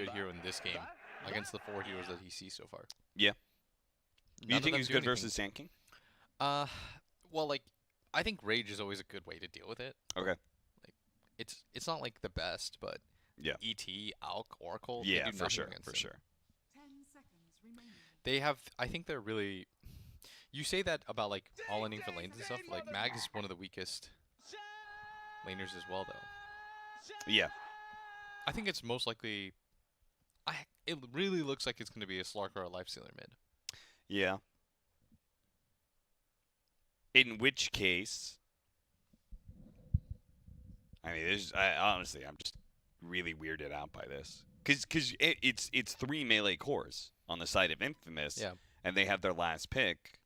good hero in this game against the 4 heroes that he sees so far. Yeah. None You think of he's them good do versus Sand King? anything. Well, like, I think Rage is always a good way to deal with it. Okay. Like, it's not like the best, but Yeah. ET, Alk, Oracle, Yeah, they do for nothing sure, against for him. sure. They have, I think they're really. You say that about like all ending for lanes and stuff. Like Mag is one of the weakest laners as well, though. Yeah. I think it's most likely. It really looks like it's going to be a Slark or a Lifestealer mid. Yeah. In which case, I mean, honestly, I'm just really weirded out by this. Because it's 3 melee cores on the side of Infamous, Yeah. and they have their last pick.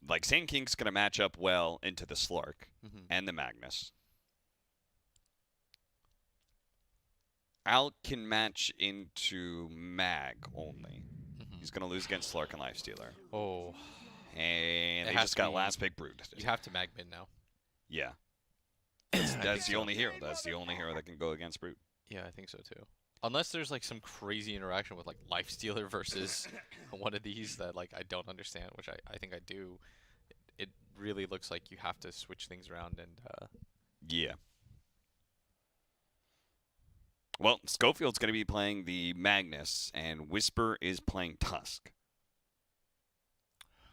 Like, Sand King's going to match up well into the Slark and the Magnus. Al can match into Mag only. He's going to lose against Slark and Lifestealer. Oh. And they just got last pick Brood. You have to Mag mid now. Yeah. That's the only hero. That's the only hero that can go against Brood. Yeah, I think so too. Unless there's like some crazy interaction with like Lifestealer versus one of these that like I don't understand, which I think I do. It really looks like you have to switch things around and Yeah. Well, Schofield's going to be playing the Magnus, and Whisper is playing Tusk.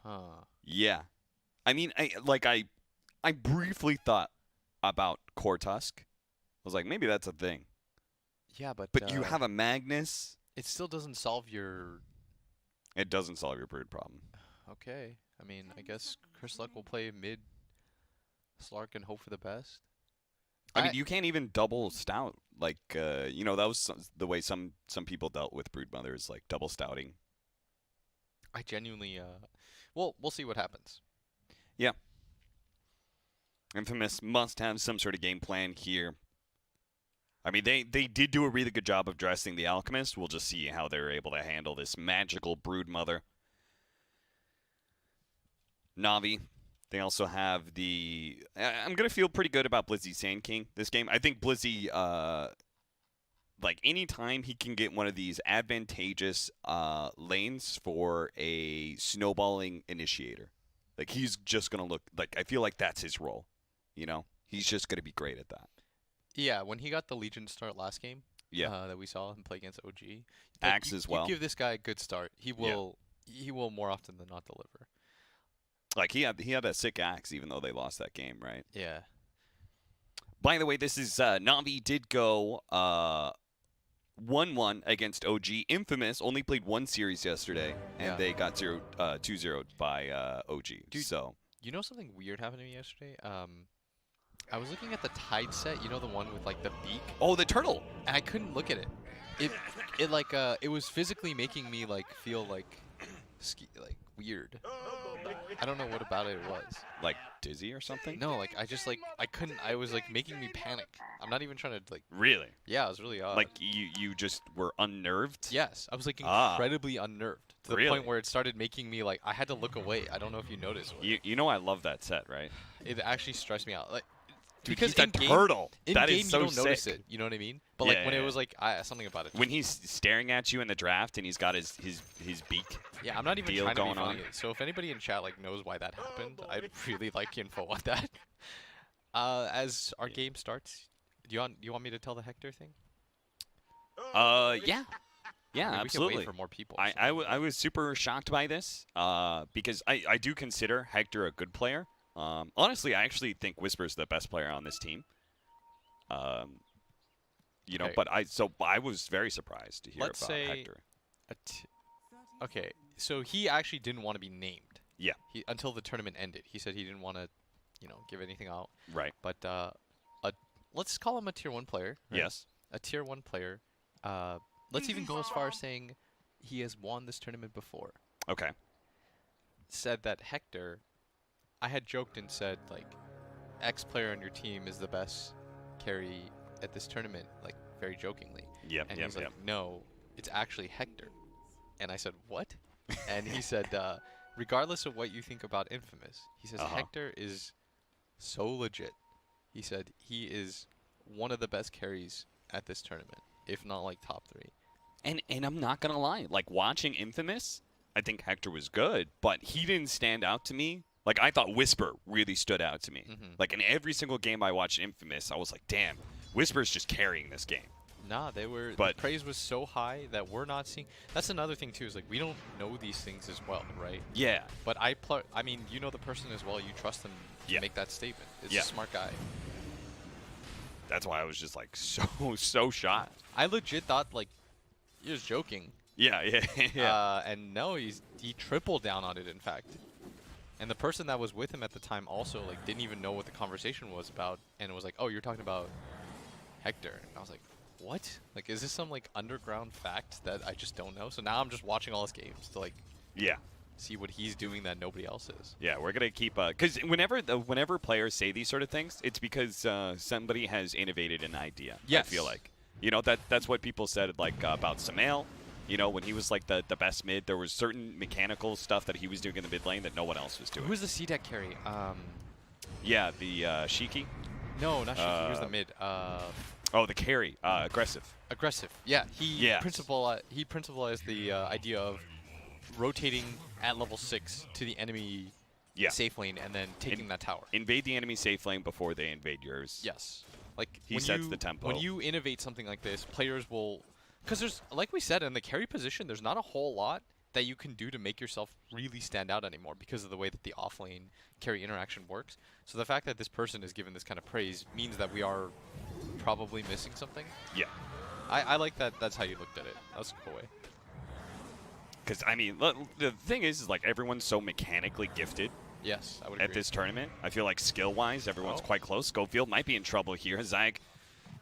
Huh. Yeah. I mean, I briefly thought about Core Tusk. I was like, maybe that's a thing. Yeah, but you have a Magnus. It still doesn't solve your. It doesn't solve your Brood problem. Okay. I mean, I guess Chris Luck will play mid Slark and hope for the best. I mean, you can't even double stout. Like, that was the way some people dealt with Brood Mothers, like double stouting. I genuinely, well, we'll see what happens. Yeah. Infamous must have some sort of game plan here. I mean, they did do a really good job of dressing the Alchemist. We'll just see how they're able to handle this magical Brood Mother. Navi. They also have the... I'm going to feel pretty good about Blizzy Sand King this game. I think Blizzy, like, anytime he can get one of these advantageous lanes for a snowballing initiator, like, he's just going to look... Like, I feel like that's his role, He's just going to be great at that. Yeah, when he got the Legion start last game that we saw him play against OG. Axe as well. You give this guy a good start, he will more often than not deliver. Like, he had a sick Axe even though they lost that game, right? Yeah. By the way, this is Navi did go 1-1 against OG. Infamous only played one series yesterday, and they got 2-0 by OG. Dude, so you know something weird happened to me yesterday? I was looking at the Tide set, the one with like the beak. Oh, the turtle. And I couldn't look at it. It was physically making me like feel like weird. I don't know what about it was. Like dizzy or something? No, like I couldn't. I was like making me panic. I'm not even trying to like. Really? Yeah, it was really odd. Like you just were unnerved? Yes, I was like incredibly unnerved to the point where it started making me like I had to look away. I don't know if you noticed. I love that set, right? It actually stressed me out. Like. Dude, because he's a turtle. That game is so you don't sick. notice it. You know what I mean? But like when it was like something about it. When he's staring at you in the draft and he's got his beak. Yeah, I'm not even trying to be funny. On. So if anybody in chat like knows why that happened, I'd really like info on that. As our game starts, do you want me to tell the Hector thing? Yeah. Yeah, I mean, absolutely. We can wait for more people. I was super shocked by this because I do consider Hector a good player. Honestly, I actually think Whisper's the best player on this team. Okay. But I was very surprised to hear Let's about say Hector. Okay, so he actually didn't want to be named. Yeah. Until the tournament ended, he said he didn't want to, give anything out. Right. But let's call him a tier 1 player. Right? Yes. A tier 1 player. Let's even go as far as saying he has won this tournament before. Okay. Said that Hector. I had joked and said, like, X player on your team is the best carry at this tournament, like, very jokingly. Yeah, and he's like, no, it's actually Hector. And I said, what? And he said, regardless of what you think about Infamous, he says, Hector is so legit. He said he is one of the best carries at this tournament. if not like top 3. And I'm not gonna lie, like watching Infamous, I think Hector was good, but he didn't stand out to me. Like I thought Whisper really stood out to me. Like in every single game I watched Infamous, I was like, damn, Whisper's just carrying this game. Nah, they were. But the praise was so high that we're not seeing. That's another thing too. Is like we don't know these things as well, right? yeah, But I mean, you know the person as well. You trust them to Yeah. make that statement. It's Yeah. a smart guy. that's why I was just like so shocked. I legit thought like he was joking. Yeah, yeah. And no, he tripled down on it. In fact, and the person that was with him at the time also like didn't even know what the conversation was about, and it was like, oh, you're talking about Hector, and I was like, what? Like, is this some like underground fact that I just don't know? So now I'm just watching all his games to like Yeah. see what he's doing that nobody else is. Yeah, we're gonna keep because whenever players say these sort of things, it's because somebody has innovated an idea. Yes. I feel like that's what people said like about Samael. When he was like the best mid, there was certain mechanical stuff that he was doing in the mid lane that no one else was doing. Who's the C deck carry? Yeah, the Shiki. No, not Shiki. Who's the mid? Oh, the carry. Aggressive. Aggressive. Yeah, he Yes. principalized the idea of rotating at level 6 to the enemy Yeah. safe lane and then taking that tower. Invade the enemy safe lane before they invade yours. Yes. Like He when sets you, the tempo. When you innovate something like this, players will, because there's, like we said, in the carry position, there's not a whole lot that you can do to make yourself really stand out anymore because of the way that the offlane carry interaction works. So the fact that this person is given this kind of praise means that we are probably missing something. Yeah. I like that. That's how you looked at it. That was a cool way. Because I mean, the thing is like everyone's so mechanically gifted. Yes, I would At agree. this tournament, I feel like skill-wise, everyone's Oh. quite close. Schofield might be in trouble here. Zag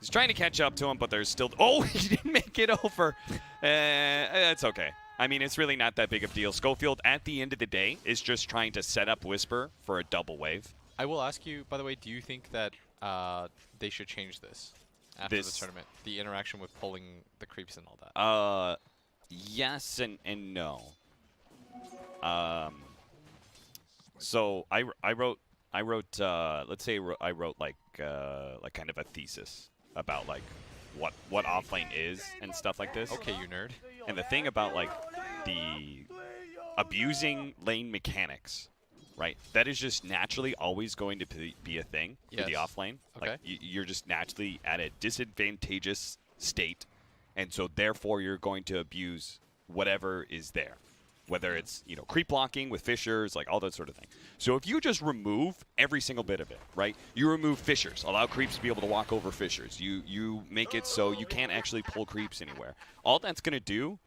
is trying to catch up to him, but there's still. Oh, he didn't make it over. It's okay. I mean, it's really not that big of a deal. Schofield, at the end of the day, is just trying to set up Whisper for a double wave. I will ask you, by the way, do you think that they should change this after the tournament? The interaction with pulling the creeps and all that. Yes and no. So I wrote let's say I wrote like kind of a thesis about like what offlane is and stuff like this. Okay, you nerd. And the thing about like the abusing lane mechanics, right? That is just naturally always going to be a thing for the Yes. offlane. Okay. Like you're just naturally at a disadvantageous state, and so therefore you're going to abuse whatever is there, whether it's creep blocking with fissures, like all that sort of thing. So if you just remove every single bit of it, right? You remove fissures, allow creeps to be able to walk over fissures. You make it so you can't actually pull creeps anywhere. All that's going to do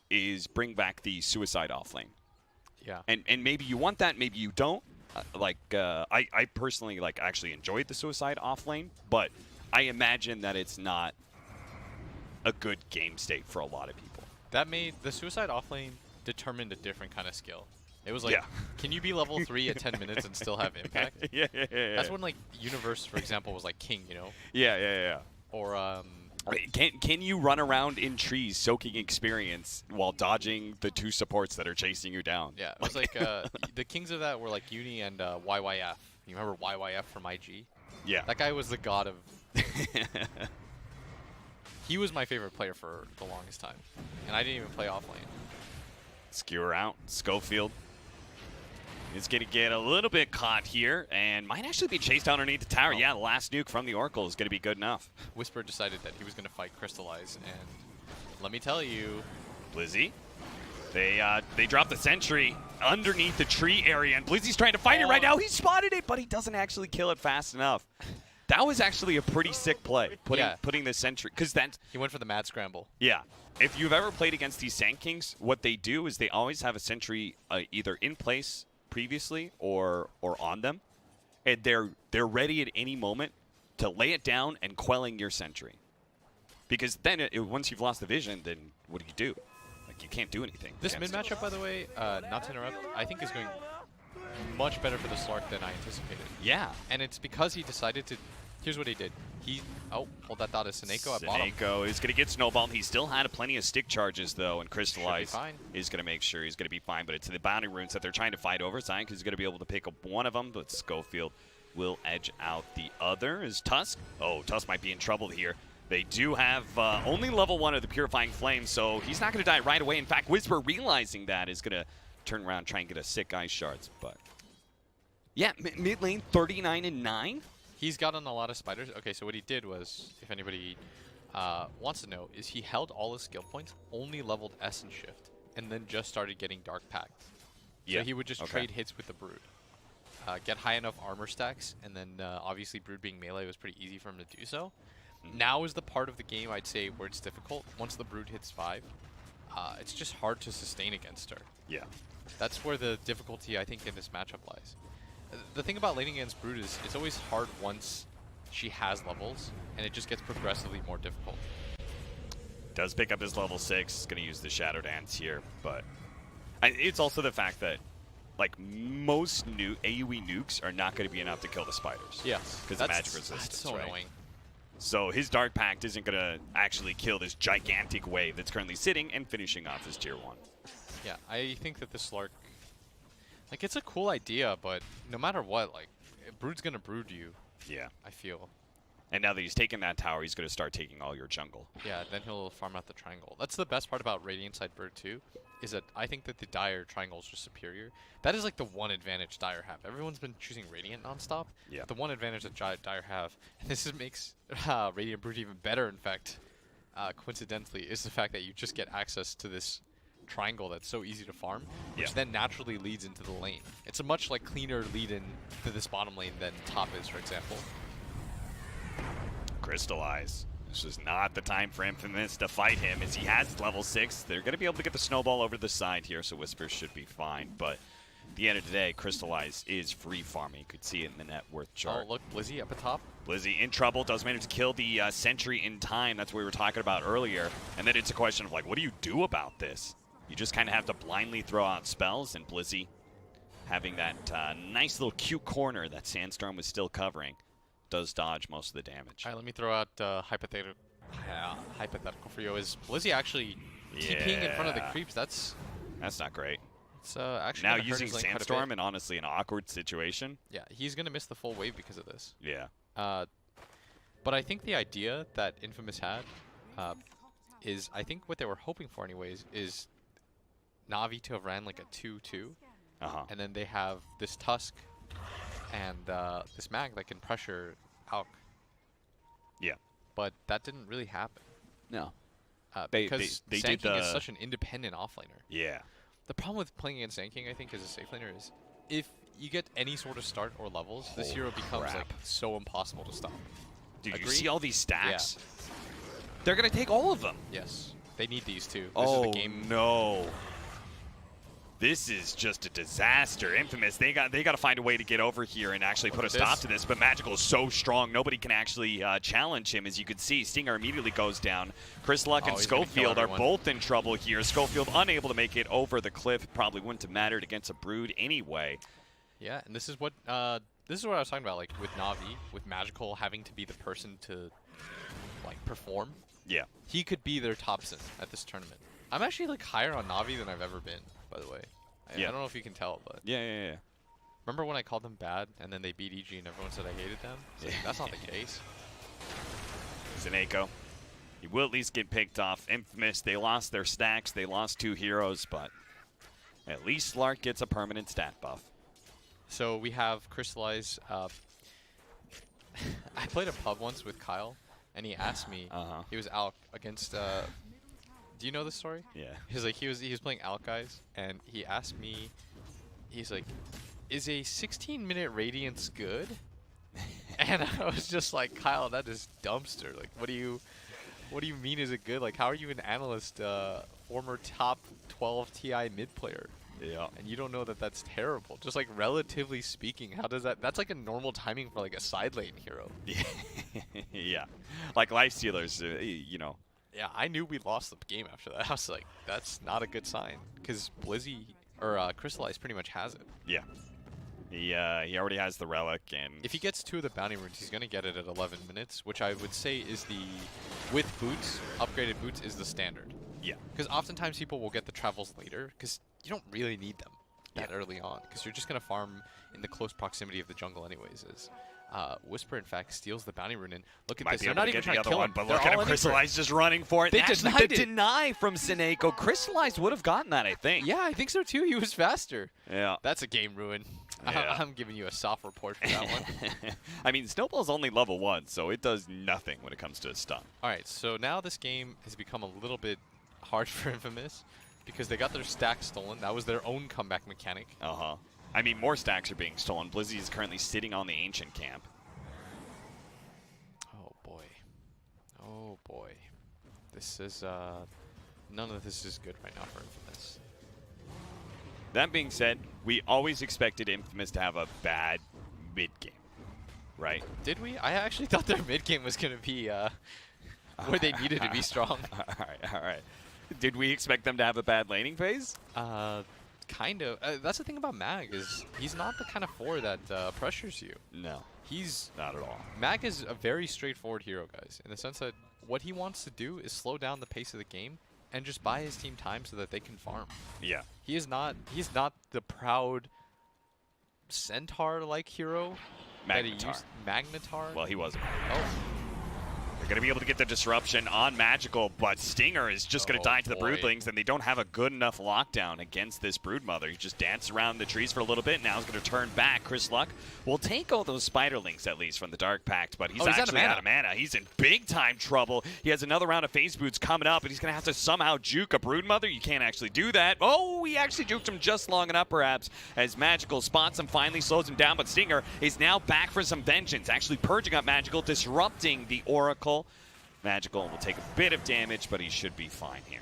is bring back the suicide offlane. Yeah. And maybe you want that, maybe you don't. I personally actually enjoyed the suicide offlane, but I imagine that it's not a good game state for a lot of people. That made the suicide offlane determined a different kind of skill. It was like, Yeah. can you be level 3 at 10 minutes and still have impact? Yeah. That's when like Universe, for example, was like king, Yeah. Or Wait, can you run around in trees soaking experience while dodging the two supports that are chasing you down? yeah, it was like the kings of that were like Uni and YYF. You remember YYF from IG? Yeah. That guy was the god of. He was my favorite player for the longest time, and I didn't even play offlane. Skewer out. Schofield is going to get a little bit caught here and might actually be chased down underneath the tower. Oh. Yeah, the last nuke from the Oracle is going to be good enough. Whisper decided that he was going to fight Crystallize, and let me tell you, Blizzy, they drop the sentry underneath the tree area, and Blizzy's trying to fight it right now. He spotted it, but he doesn't actually kill it fast enough. That was actually a pretty sick play, putting the sentry, because that's... he went for the mad scramble. Yeah. If you've ever played against these Sand Kings, what they do is they always have a sentry either in place previously or on them, and they're ready at any moment to lay it down and quelling your sentry. Because then once you've lost the vision, then what do? Like, you can't do anything. This mid matchup, by the way, not to interrupt, I think is going much better for the Slark than I anticipated. Yeah. And it's because he decided to. Here's what he did. Hold that thought is Seneko at bottom. Seneko is going to get snowballed. He still had plenty of stick charges, though, and Crystallize fine. is going to make sure he's going to be fine. But it's the bounty runes that they're trying to fight over. Science is going to be able to pick up one of them, but Schofield will edge out the other. Is Tusk? Oh, Tusk might be in trouble here. They do have only level 1 of the Purifying Flame, so he's not going to die right away. In fact, Whisper, realizing that, is going to turn around and try and get a sick Ice Shards. But yeah, mid lane, 39-9. He's gotten a lot of spiders. Okay, so what he did was, if anybody wants to know, is he held all his skill points, only leveled S and Shift, and then just started getting Dark Pact. Yeah. So he would just trade hits with the Brood. Get high enough armor stacks, and then obviously Brood being melee was pretty easy for him to do so. Now is the part of the game, I'd say, where it's difficult. Once the Brood hits 5, it's just hard to sustain against her. Yeah. That's where the difficulty, I think, in this matchup lies. The thing about laning against Brood is it's always hard once she has levels, and it just gets progressively more difficult. Does pick up his level 6, going to use the Shadow Dance here, but it's also the fact that like most AoE nukes are not going to be enough to kill the spiders. Yes. Because of magic resistance, that's so right? annoying. So his Dark Pact isn't going to actually kill this gigantic wave that's currently sitting and finishing off his tier 1. Yeah, I think that the Slark, like, it's a cool idea, but no matter what, like, Brood's going to Brood you. Yeah. I feel. And now that he's taken that tower, he's going to start taking all your jungle. Yeah, then he'll farm out the triangle. That's the best part about Radiant side Bird too, is that I think that the Dire triangle is just superior. That is like the one advantage Dire have. Everyone's been choosing Radiant nonstop. Yeah. The one advantage that Dire have, and this makes Radiant Brood even better, in fact, coincidentally, is the fact that you just get access to this triangle that's so easy to farm, which then naturally leads into the lane. It's a much like cleaner lead in to this bottom lane than top is, for example. Crystallize. This is not the time for Infamous to fight him, as he has level 6. They're going to be able to get the snowball over the side here, so Whisper should be fine. But at the end of the day, Crystallize is free farming. You could see it in the net worth chart. Oh, look, Blizzy up at top. Blizzy in trouble, does manage to kill the sentry in time. That's what we were talking about earlier. And then it's a question of, like, what do you do about this? You just kind of have to blindly throw out spells, and Blizzy having that nice little cute corner that Sandstorm was still covering does dodge most of the damage. All right, let me throw out hypothetical for you. Is Blizzy actually TPing in front of the creeps? That's not great. It's actually now gonna hurt using his lane quite a Sandstorm bit. in honestly an awkward situation. Yeah, he's gonna miss the full wave because of this. Yeah. But I think the idea that Infamous had is, I think what they were hoping for anyways, is Navi to have ran like a 2-2, and then they have this Tusk and this Mag that can pressure Alk. Yeah. But that didn't really happen. No. Because they Sand did King is such an independent offlaner. Yeah. The problem with playing against Sand King, I think, as a safe laner is if you get any sort of start or levels, this hero becomes like so impossible to stop. Dude, you see all these stacks? Yeah. They're going to take all of them. Yes. They need these too. This Oh, is the game. no. This is just a disaster. Infamous, they got to find a way to get over here and actually put a stop to this. But Magical is so strong, nobody can actually challenge him. As you can see, Stinger immediately goes down. Chris Luck and Schofield are both in trouble here. Schofield unable to make it over the cliff. Probably wouldn't have mattered against a Brood anyway. Yeah, and this is what I was talking about, like with Navi, with Magical having to be the person to like perform. Yeah. He could be their top synth at this tournament. I'm actually like higher on Navi than I've ever been, by the way. I don't know if you can tell, but Yeah. remember when I called them bad and then they beat EG and everyone said I hated them? Like, that's not the case. Zaneko. He will at least get picked off. Infamous, they lost their stacks. They lost 2 heroes, but at least Slark gets a permanent stat buff. So we have Crystallize. I played a pub once with Kyle, and he asked me, he was Alk against, do you know this story? Yeah. He's like, he was playing Alk guys, and he asked me, he's like, is a 16-minute Radiance good? And I was just like, Kyle, that is dumpster. Like, what do you mean is it good? Like, how are you an analyst, former top 12 TI mid player? Yeah. And you don't know that that's terrible. Just like relatively speaking, how does that's like a normal timing for like a side lane hero. Yeah. Like life stealers, you know. Yeah, I knew we lost the game after that. I was like, that's not a good sign. Because Blizzy, or Crystallize pretty much has it. Yeah. He already has the relic, and if he gets 2 of the bounty runes, he's going to get it at 11 minutes, which I would say is with boots, upgraded boots is the standard. Yeah. Because oftentimes people will get the travels later, because you don't really need them that early on, because you're just going to farm in the close proximity of the jungle anyways. Whisper, in fact, steals the bounty rune. And look at Might this. be They're able not to even get trying the to other kill one, him. but They're look at all him. in it for it. Crystallize just running for it. They Actually, denied the it. deny from Seneko. Crystallize would have gotten that, I think. Yeah, I think so too. He was faster. Yeah. That's a game ruin. Yeah. I'm giving you a soft report for that one. I mean, Snowball's only level 1, so it does nothing when it comes to stun. All right, so now this game has become a little bit hard for Infamous because they got their stack stolen. That was their own comeback mechanic. Uh-huh. I mean, more stacks are being stolen. Blizzy is currently sitting on the Ancient camp. Oh, boy. Oh, boy. This is, none of this is good right now for Infamous. That being said, we always expected Infamous to have a bad mid-game, right? Did we? I actually thought their mid-game was going to be where they needed to be strong. All right. Did we expect them to have a bad laning phase? Kind of. That's the thing about Mag is he's not the kind of 4 that pressures you. No, He's not at all. Mag is a very straightforward hero, guys, in the sense that what he wants to do is slow down the pace of the game and just buy his team time so that they can farm. Yeah. He's not the proud centaur-like hero that he Magnetar. used. Magnetar? Well, he wasn't. Oh. They're going to be able to get the disruption on Magical, but Stinger is just going to die to the boy. Broodlings, and they don't have a good enough lockdown against this Broodmother. He just danced around the trees for a little bit. Now he's going to turn back. Chris Luck will take all those Spiderlings, at least, from the Dark Pact, but he's actually out of mana. He's in big-time trouble. He has another round of Phase Boots coming up, and he's going to have to somehow juke a Broodmother. You can't actually do that. Oh, he actually juked him just long enough, perhaps, as Magical spots him, finally slows him down, but Stinger is now back for some vengeance, actually purging up Magical, disrupting the Oracle. Magical will take a bit of damage, but he should be fine here.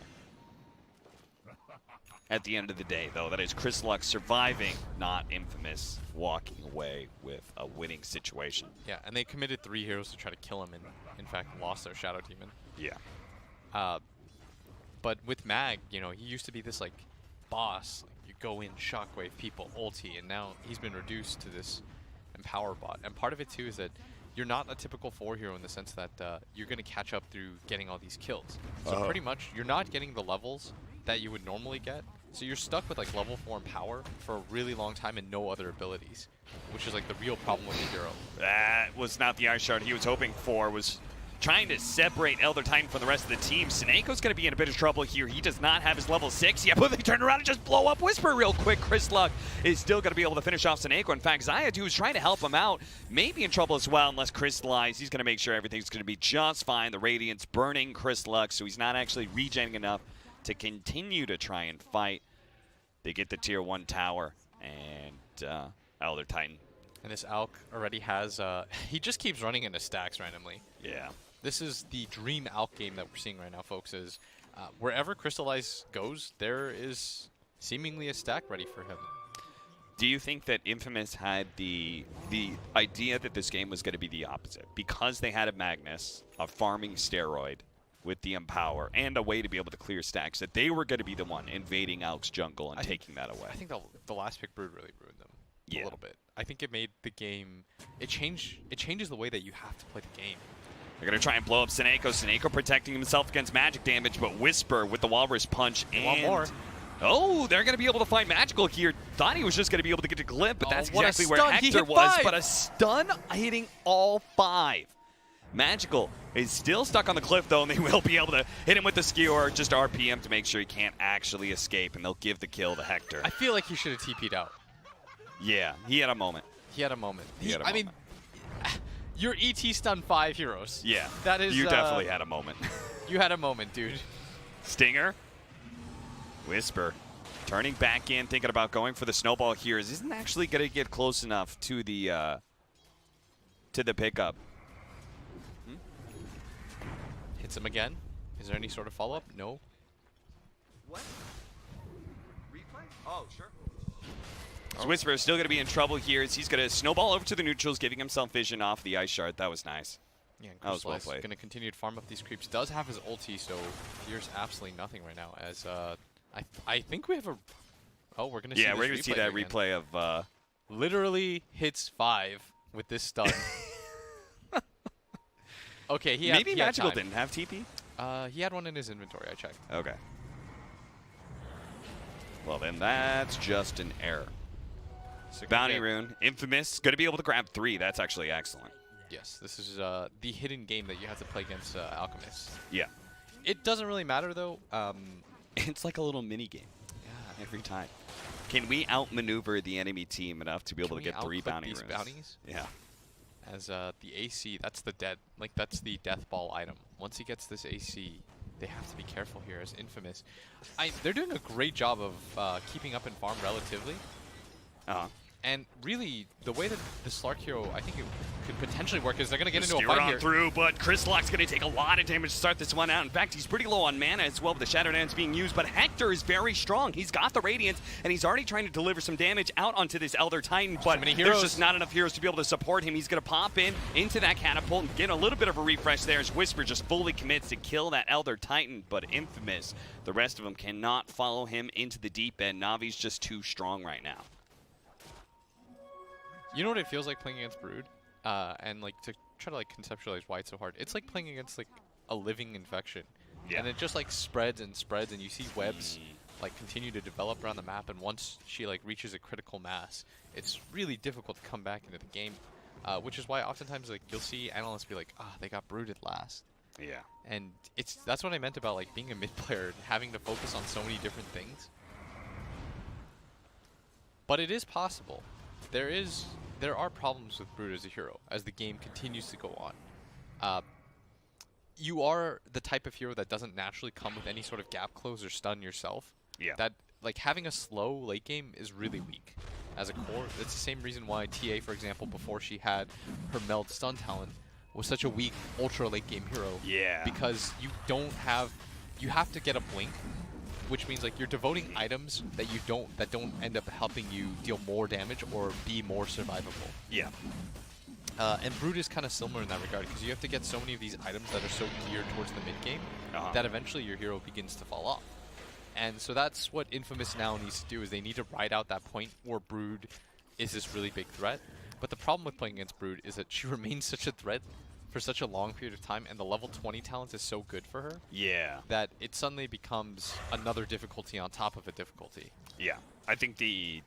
At the end of the day, though, that is Chris Luck surviving, not Infamous walking away with a winning situation. Yeah, and they committed 3 heroes to try to kill him and, in fact, lost their Shadow Demon. Yeah. But with Mag, you know, he used to be this, like, boss. Like, you go in, shockwave people, ulti, and now he's been reduced to this empower bot. And part of it, too, is that you're not a typical 4 hero in the sense that you're going to catch up through getting all these kills. So pretty much, you're not getting the levels that you would normally get. So you're stuck with like level 4 power for a really long time and no other abilities, which is like the real problem with the hero. That was not the Ice Shard he was hoping for, was trying to separate Elder Titan from the rest of the team. Seneco's going to be in a bit of trouble here. He does not have his level 6 yet, but they turn around and just blow up Whisper real quick. Chris Luck is still going to be able to finish off Seneko. In fact, Zayat, who's trying to help him out, may be in trouble as well unless Crystallize. He's going to make sure everything's going to be just fine. The Radiant's burning Chris Luck, so he's not actually regenning enough to continue to try and fight. They get the tier 1 tower, and Elder Titan. And this Alk already has, he just keeps running into stacks randomly. Yeah. This is the dream Alk game that we're seeing right now, folks, is wherever Crystallize goes, there is seemingly a stack ready for him. Do you think that Infamous had the idea that this game was going to be the opposite? Because they had a Magnus, a farming steroid with the Empower, and a way to be able to clear stacks, that they were going to be the one invading Alk's jungle and taking that away? I think the last pick Brood really ruined them a little bit. I think it made the game, it changes the way that you have to play the game. They're going to try and blow up Seneko. Seneko protecting himself against magic damage, but Whisper with the Walrus Punch and... One more. Oh, they're going to be able to find Magical here. Thought he was just going to be able to get a Glip, but that's what a exactly where stun. He Hector hit was. 5. But a stun hitting all 5. Magical is still stuck on the cliff, though, and they will be able to hit him with the skewer, just RPM to make sure he can't actually escape, and they'll give the kill to Hector. I feel like he should have TP'd out. Yeah, he had a moment. He had a moment. He had a moment. I mean, your ET stunned 5 heroes. Yeah, that is. You definitely had a moment. You had a moment, dude. Stinger. Whisper. Turning back in, thinking about going for the snowball here. Isn't actually going to get close enough to the pickup. Hits him again. Is there any sort of follow-up? No. What? Replay? Oh, sure. So Whisper is still going to be in trouble here as he's going to snowball over to the neutrals, giving himself vision off the Ice Shard. That was nice. Yeah, that was well played. Going to continue to farm up these creeps. Does have his ulti, so here's absolutely nothing right now. As I think we have a... Oh, we're going to see we're going to see that again. replay of... Literally hits 5 with this stun. Okay, Maybe Magical didn't have TP? He had one in his inventory, I checked. Okay. Well, then that's just an error. So Bounty rune, Infamous, going to be able to grab 3. That's actually excellent. Yes, this is the hidden game that you have to play against Alchemist. Yeah. It doesn't really matter though. It's like a little mini game Yeah. every time. Can we outmaneuver the enemy team enough to be able to get 3 bounty these runes? bounties? Yeah. As the AC, that's the that's the death ball item. Once he gets this AC, they have to be careful here. As Infamous, they're doing a great job of keeping up in farm relatively. And really, the way that the Slark hero, I think it could potentially work is they're going to get into a fight on here. through, but Crystallock's going to take a lot of damage to start this one out. In fact, he's pretty low on mana as well, but the Shadow Dance being used. But Hector is very strong. He's got the Radiance, and he's already trying to deliver some damage out onto this Elder Titan, but there's just not enough heroes to be able to support him. He's going to pop into that catapult and get a little bit of a refresh there as Whisper just fully commits to kill that Elder Titan, but Infamous, the rest of them cannot follow him into the deep end. Navi's just too strong right now. You know what it feels like playing against Brood? And like to try to like conceptualize why it's so hard. It's like playing against like a living infection. Yeah. And it just like spreads and spreads and you see webs like continue to develop around the map, and once she like reaches a critical mass, it's really difficult to come back into the game. Which is why oftentimes like you'll see analysts be like, they got Brood at last. Yeah. And that's what I meant about like being a mid player and having to focus on so many different things. But it is possible. There are problems with Brood as a hero as the game continues to go on. You are the type of hero that doesn't naturally come with any sort of gap close or stun yourself. Yeah. That like having a slow late game is really weak as a core. It's the same reason why TA, for example, before she had her meld stun talent, was such a weak ultra late game hero. Yeah. Because you have to get a blink, which means like you're devoting items that don't end up helping you deal more damage or be more survivable. Yeah. And Brood is kind of similar in that regard because you have to get so many of these items that are so geared towards the mid game that eventually your hero begins to fall off. And so that's what Infamous now needs to do, is they need to ride out that point where Brood is this really big threat. But the problem with playing against Brood is that she remains such a threat for such a long period of time, and the level 20 talent is so good for her that it suddenly becomes another difficulty on top of a difficulty. Yeah. I think the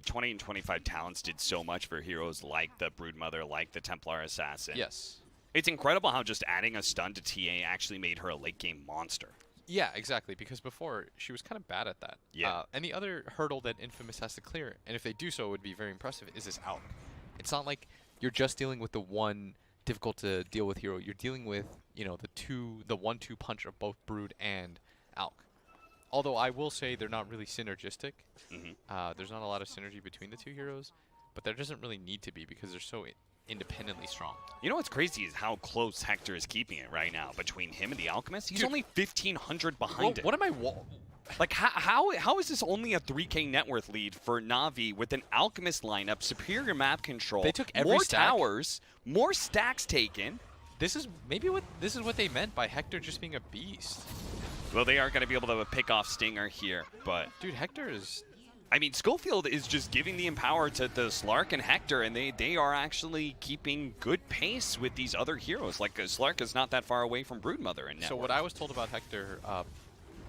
20 and 25 talents did so much for heroes like the Broodmother, like the Templar Assassin. Yes. It's incredible how just adding a stun to TA actually made her a late game monster. Yeah, exactly, because before she was kind of bad at that. Yeah. And the other hurdle that Infamous has to clear, and if they do so it would be very impressive, is this Alk. It's not like you're just dealing with the one difficult to deal with hero. You're dealing with, you know, the 1-2 punch of both Brood and Alk. Although I will say they're not really synergistic. There's not a lot of synergy between the two heroes, but there doesn't really need to be because they're so independently strong. You know what's crazy is how close Hector is keeping it right now between him and the Alchemist. He's only 1,500 behind it. What am I... Like, how is this only a 3K net worth lead for Navi with an Alchemist lineup, superior map control, they took every more stack. Towers, more stacks taken? This is what they meant by Hector just being a beast. Well, they are going to be able to pick off Stinger here, but... Dude, Hector is... I mean, Schofield is just giving the empower to the Slark and Hector, and they are actually keeping good pace with these other heroes. Like, Slark is not that far away from Broodmother in network. So what I was told about Hector...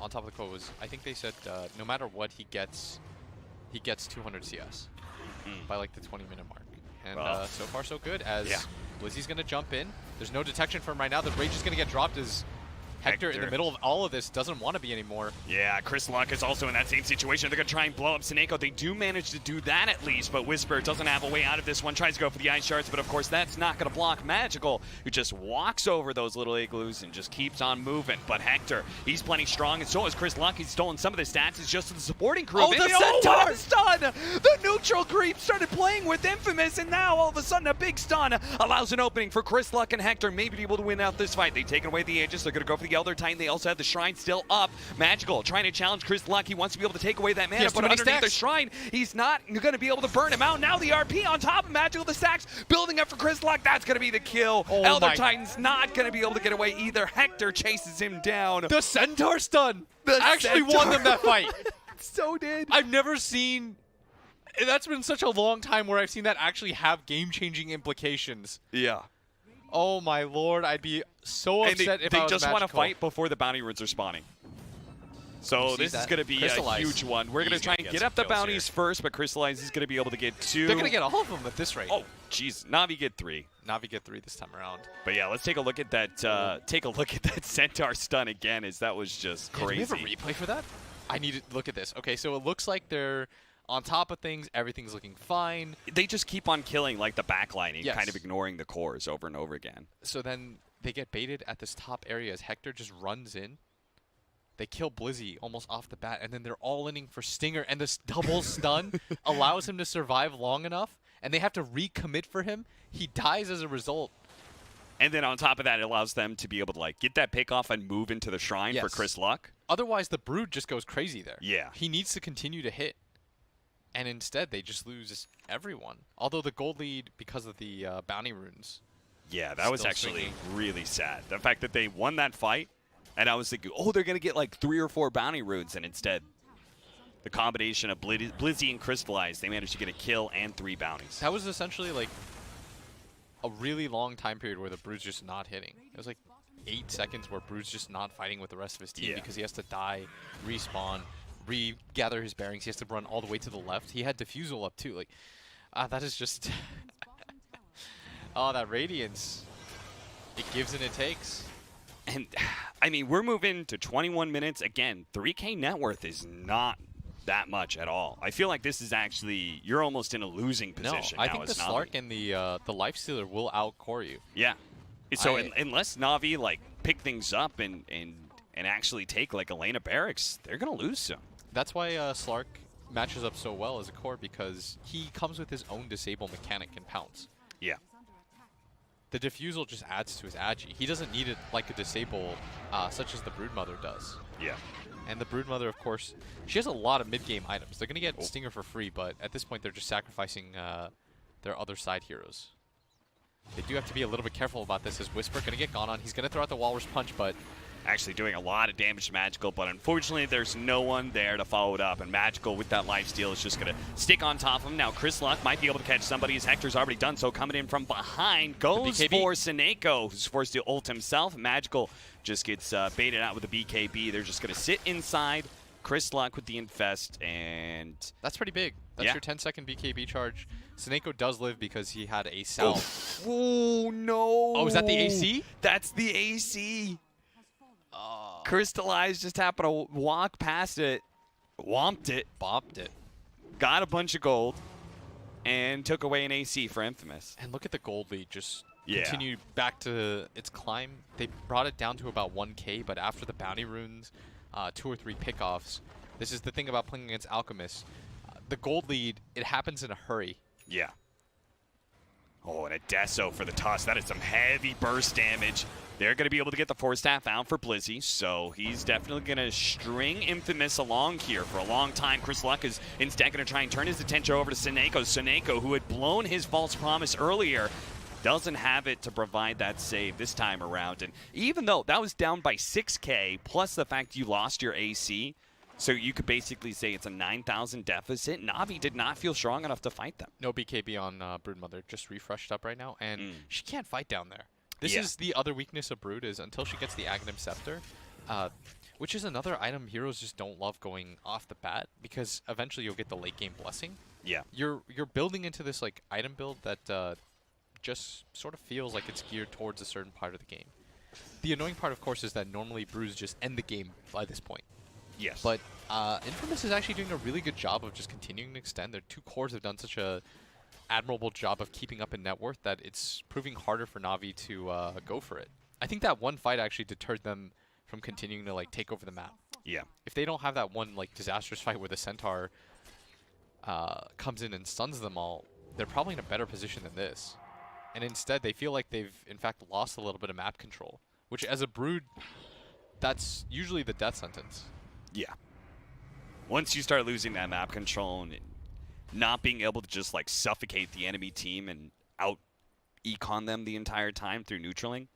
on top of the quote was, I think they said no matter what he gets 200 CS by like the 20-minute mark. And so far so good, as Blizzy's going to jump in. There's no detection for him right now. The Rage is going to get dropped as Hector in the middle of all of this doesn't want to be anymore. Yeah, Chris Luck is also in that same situation. They're going to try and blow up Seneko. They do manage to do that at least, but Whisper doesn't have a way out of this one. Tries to go for the Ice Shards, but of course that's not going to block Magical, who just walks over those little igloos and just keeps on moving. But Hector, he's plenty strong, and so is Chris Luck. He's stolen some of the stats. It's just the supporting crew. Oh, the Centaur! Stun! The neutral creep started playing with Infamous, and now all of a sudden a big stun allows an opening for Chris Luck and Hector maybe to be able to win out this fight. They've taken away the Aegis. They're going to go for the Elder Titan. They also have the Shrine still up. Magical trying to challenge Chris Luck. He wants to be able to take away that mana, but underneath the Shrine, he's not going to be able to burn him out. Now the RP on top of Magical. The stacks building up for Chris Luck. That's going to be the kill. Elder Titan's not going to be able to get away either. Hector chases him down. The Centaur stun actually won them that fight. So did. I've never seen... That's been such a long time where I've seen that actually have game-changing implications. Yeah. Oh my lord, I'd be so upset if I was They just want to Magical. fight before the bounty runes are spawning. So see this is that? going to be a Crystallize. huge one. We're going to He's try gonna and get get up some the kills bounties first, but Crystallize is going to be able to get 2. They're gonna get all of them at this rate. Oh, jeez. Navi get 3. Navi get 3 this time around. But yeah, let's take a look at that. Take a look at that Centaur stun again, as that was just Yeah, do we crazy. have a replay for that? I need to look at this. Okay, so it looks like they're on top of things. Everything's looking fine. They just keep on killing like the backlining, Yes. kind of ignoring the cores over and over again. So then they get baited at this top area as Hector just runs in. They kill Blizzy almost off the bat, and then they're all inning for Stinger, and this double stun allows him to survive long enough, and they have to recommit for him. He dies as a result. And then on top of that, it allows them to be able to like get that pick off and move into the shrine for Yes. Chris Luck. Otherwise, the Brood just goes crazy there. Yeah. He needs to continue to hit. And instead, they just lose everyone. Although the gold lead, because of the bounty runes. Yeah, that was Still actually swinging. really sad. The fact that they won that fight, and I was thinking, oh, they're going to get like 3 or 4 bounty runes, and instead, the combination of Blizzy and Crystallize, they managed to get a kill and 3 bounties. That was essentially like a really long time period where the Brood's just not hitting. It was like 8 seconds where Brood's just not fighting with the rest of his team Yeah. because he has to die, respawn, regather his bearings. He has to run all the way to the left. He had Diffusal up too. Like, that is just... oh, that Radiance. It gives and it takes. And, I mean, we're moving to 21 minutes. Again, 3K net worth is not that much at all. I feel like this is actually, you're almost in a losing position No, I now think the as Navi. Slark and the Lifestealer will outcore you. Yeah. So I- unless Navi, like, pick things up and actually take, like, Elena Barracks, they're going to lose some. That's why Slark matches up so well as a core, because he comes with his own disable mechanic and pounce. Yeah. The Diffusal just adds to his agi. He doesn't need it like a disable such as the Broodmother does. Yeah. And the Broodmother, of course, she has a lot of mid-game items. They're going to get Stinger for free, but at this point they're just sacrificing their other side heroes. They do have to be a little bit careful about this as Whisper going to get gone on. He's going to throw out the Walrus Punch, but... Actually doing a lot of damage to Magical, but unfortunately there's no one there to follow it up, and Magical with that lifesteal is just going to stick on top of him. Now Chris Luck might be able to catch somebody, as Hector's already done so. Coming in from behind goes BKB. for Seneko, who's forced to ult himself. Magical just gets baited out with the BKB. They're just going to sit inside. Chris Luck with the Infest, and... That's pretty big. That's Yeah. your 10-second BKB charge. Seneko does live because he had a salve. Oh, no. Oh, is that the AC? That's the AC. Crystallize just happened to walk past it, whomped it, Bopped it. got a bunch of gold, and took away an AC for Infamous. And look at the gold lead just Yeah. continue back to its climb. They brought it down to about 1K, but after the bounty runes, 2 or 3 pickoffs, this is the thing about playing against Alchemists. The gold lead, it happens in a hurry. Yeah. Oh, and a Deso for the toss. That is some heavy burst damage. They're going to be able to get the Force Staff out for Blizzy, so he's definitely going to string Infamous along here for a long time. Chris Luck is instead going to try and turn his attention over to Seneko. Seneko, who had blown his false promise earlier, doesn't have it to provide that save this time around. And even though that was down by 6K, plus the fact you lost your AC, so you could basically say it's a 9,000 deficit, Navi did not feel strong enough to fight them. No BKB on Broodmother, just refreshed up right now, and she can't fight down there. This Yeah. is the other weakness of Brood, is until she gets the Aghanim Scepter, which is another item heroes just don't love going off the bat, because eventually you'll get the late game blessing. Yeah. You're building into this like item build that just sort of feels like it's geared towards a certain part of the game. The annoying part, of course, is that normally Brews just end the game by this point. Yes. But Infamous is actually doing a really good job of just continuing to extend. Their 2 cores have done such a admirable job of keeping up in net worth that it's proving harder for Navi to go for it. I think that one fight actually deterred them from continuing to like take over the map. Yeah. If they don't have that one like disastrous fight where the Centaur comes in and stuns them all, they're probably in a better position than this. And instead, they feel like they've in fact lost a little bit of map control, which as a Brood, that's usually the death sentence. Yeah. Once you start losing that map control and not being able to just like suffocate the enemy team and out econ them the entire time through neutraling,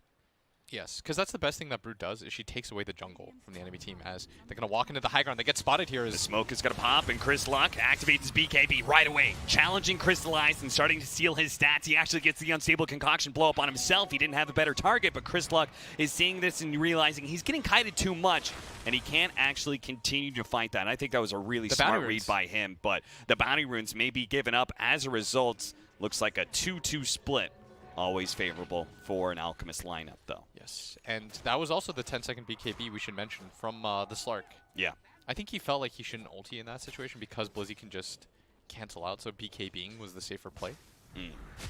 Yes, because that's the best thing that Brood does is she takes away the jungle from the enemy team as they're going to walk into the high ground. They get spotted here. The smoke is going to pop, and Chris Luck activates his BKB right away, challenging Crystallized and starting to seal his stats. He actually gets the unstable concoction blow up on himself. He didn't have a better target, but Chris Luck is seeing this and realizing he's getting kited too much, and he can't actually continue to fight that. I think that was a really smart read by him, but the bounty runes may be given up as a result. Looks like a 2-2 split. Always favorable for an Alchemist lineup, though. Yes, and that was also the 10-second BKB we should mention from the Slark. Yeah. I think he felt like he shouldn't ulti in that situation because Blizzy can just cancel out, so BKBing was the safer play.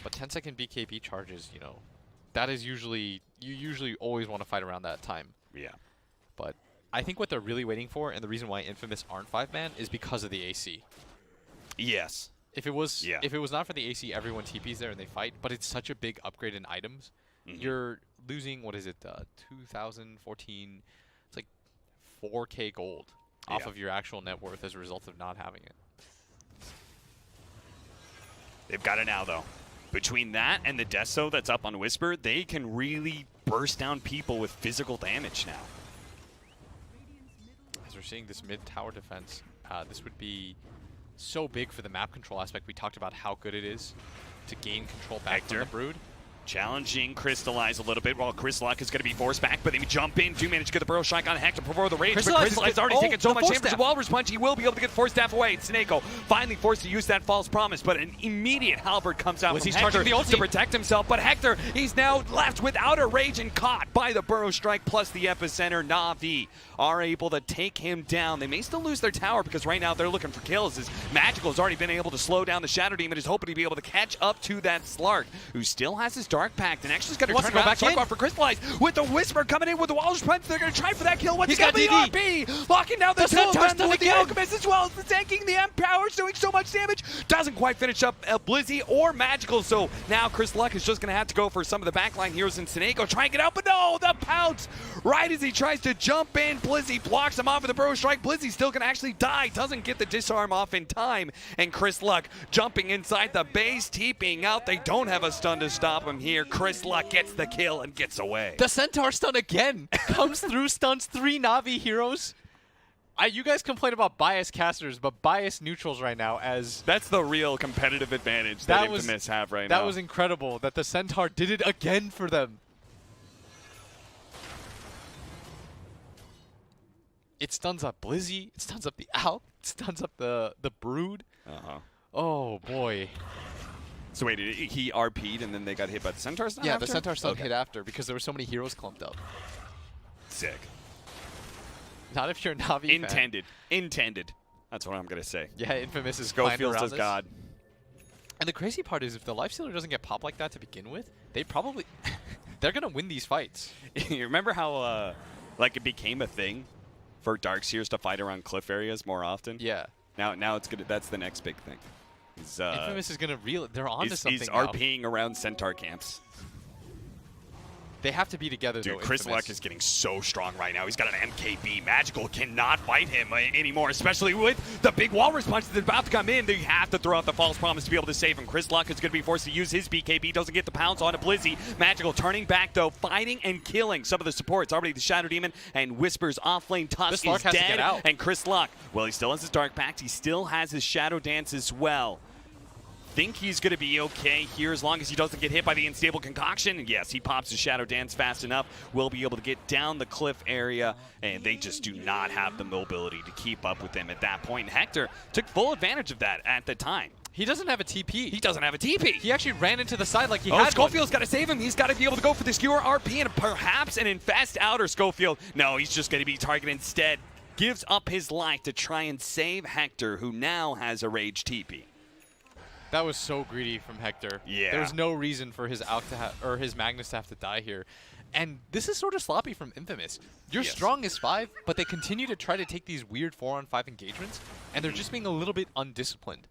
But 10-second BKB charges, you know, that is usually, you usually always want to fight around that time. Yeah. But I think what they're really waiting for, and the reason why Infamous aren't 5-man, is because of the AC. Yes. If it was not for the AC, everyone TPs there and they fight, but it's such a big upgrade in items. You're losing, what is it, 2014, it's like 4K gold off of your actual net worth as a result of not having it. They've got it now, though. Between that and the Deso that's up on Whisper, they can really burst down people with physical damage now. As we're seeing this mid-tower defense, this would be so big for the map control aspect. We talked about how good it is to gain control back from the Brood. Challenging Crystallize a little bit while Chris Luck is going to be forced back, but they jump in, do manage to get the Burrow Strike on Hector before the rage, but Crystallize already taken so much damage to Walrus Punch, he will be able to get Force Staff away. Snako finally forced to use that false promise, but an immediate halberd comes out from Hector to protect himself, but Hector, he's now left without a rage and caught by the Burrow Strike plus the Epicenter. Na'Vi are able to take him down. They may still lose their tower because right now they're looking for kills as Magical has already been able to slow down the Shadow Demon, is hoping to be able to catch up to that Slark, who still has his Dark Pact and actually is going to turn around and off for Crystallize with the Whisper coming in with the Walrus Punch. They're going to try for that kill. He's got the RP, locking down the Centaur with the Alchemist as well as the tanking. The M-Power is doing so much damage. Doesn't quite finish up Blizzy or Magical, so now Chris Luck is just going to have to go for some of the backline heroes in Snako. Try and get out, but no, the pounce right as he tries to jump in. Blizzy blocks him off with the Burrow Strike. Blizzy still going to actually die. Doesn't get the disarm off in time, and Chris Luck jumping inside the base, TPing out. They don't have a stun to stop him here. Chris Luck gets the kill and gets away. The Centaur stun again comes through, stuns 3 Na'Vi heroes. You guys complain about biased casters, but biased neutrals right now as... That's the real competitive advantage that Infamous have right now. That was incredible that the Centaur did it again for them. It stuns up Blizzy, it stuns up the Alp, it stuns up the Brood. Oh boy. So wait, he RP'd and then they got hit by the Centaur stun Yeah, after? the Centaur stun hit after because there were so many heroes clumped up. Sick. Not if you're a Na'Vi Intended. Intended. That's what I'm going to say. Yeah, Infamous is Schofield says God. And the crazy part is if the Lifestealer doesn't get popped like that to begin with, they probably... they're going to win these fights. You remember how like it became a thing for Darkseers to fight around cliff areas more often? Yeah. Now it's gonna. That's the next big thing. Infamous is gonna reel. They're onto something. He's now. RPing around Centaur camps. They have to be together. Dude, though, Chris Luck is getting so strong right now. He's got an MKB. Magical cannot fight him anymore, especially with the big Walrus Punch that's about to come in. They have to throw out the false promise to be able to save him. Chris Luck is going to be forced to use his BKB. Doesn't get the pounce on a Blizzy. Magical turning back, though, fighting and killing some of the supports. Already the Shadow Demon and Whisper's offlane Tusk is dead. And Chris Luck, well, he still has his Dark Pact. He still has his Shadow Dance as well. Think he's going to be okay here as long as he doesn't get hit by the unstable concoction. And yes, he pops his Shadow Dance fast enough. Will be able to get down the cliff area, and they just do not have the mobility to keep up with them at that point. And Hector took full advantage of that at the time. He doesn't have a TP. He doesn't have a TP. He actually ran into the side like he had Schofield's got to save him. He's got to be able to go for the skewer RP and perhaps an infest outer Schofield. No, he's just going to be targeted instead. Gives up his life to try and save Hector, who now has a rage TP. That was so greedy from Hector. Yeah. There was no reason for his his Magnus to have to die here. And this is sort of sloppy from Infamous. You're strong as 5, but they continue to try to take these weird 4-on-5 engagements, and they're just being a little bit undisciplined.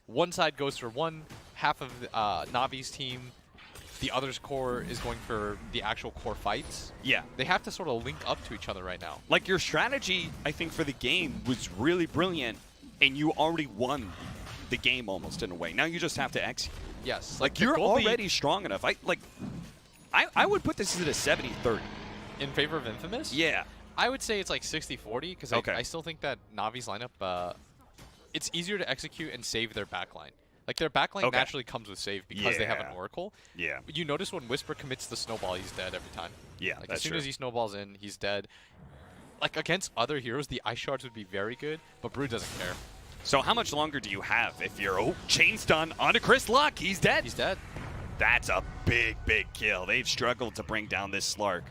One side goes for one, half of Navi's team, the other's core is going for the actual core fights. Yeah. They have to sort of link up to each other right now. Like, your strategy, I think, for the game was really brilliant, and you already won the game almost in a way. Now you just have to execute. Yes. Like you're already strong enough. I would put this at a 70-30. In favor of Infamous? Yeah. I would say it's like 60-40 because I still think that Navi's lineup, it's easier to execute and save their backline. Like their backline naturally comes with save because they have an Oracle. Yeah. But you notice when Whisper commits the snowball, he's dead every time. Yeah, like that's as soon true. as he snowballs in, he's dead. Like against other heroes, the ice shards would be very good, but Brood doesn't care. So how much longer do you have if you're chain stun onto Chris Luck? He's dead. He's dead. That's a big kill. They've struggled to bring down this Slark.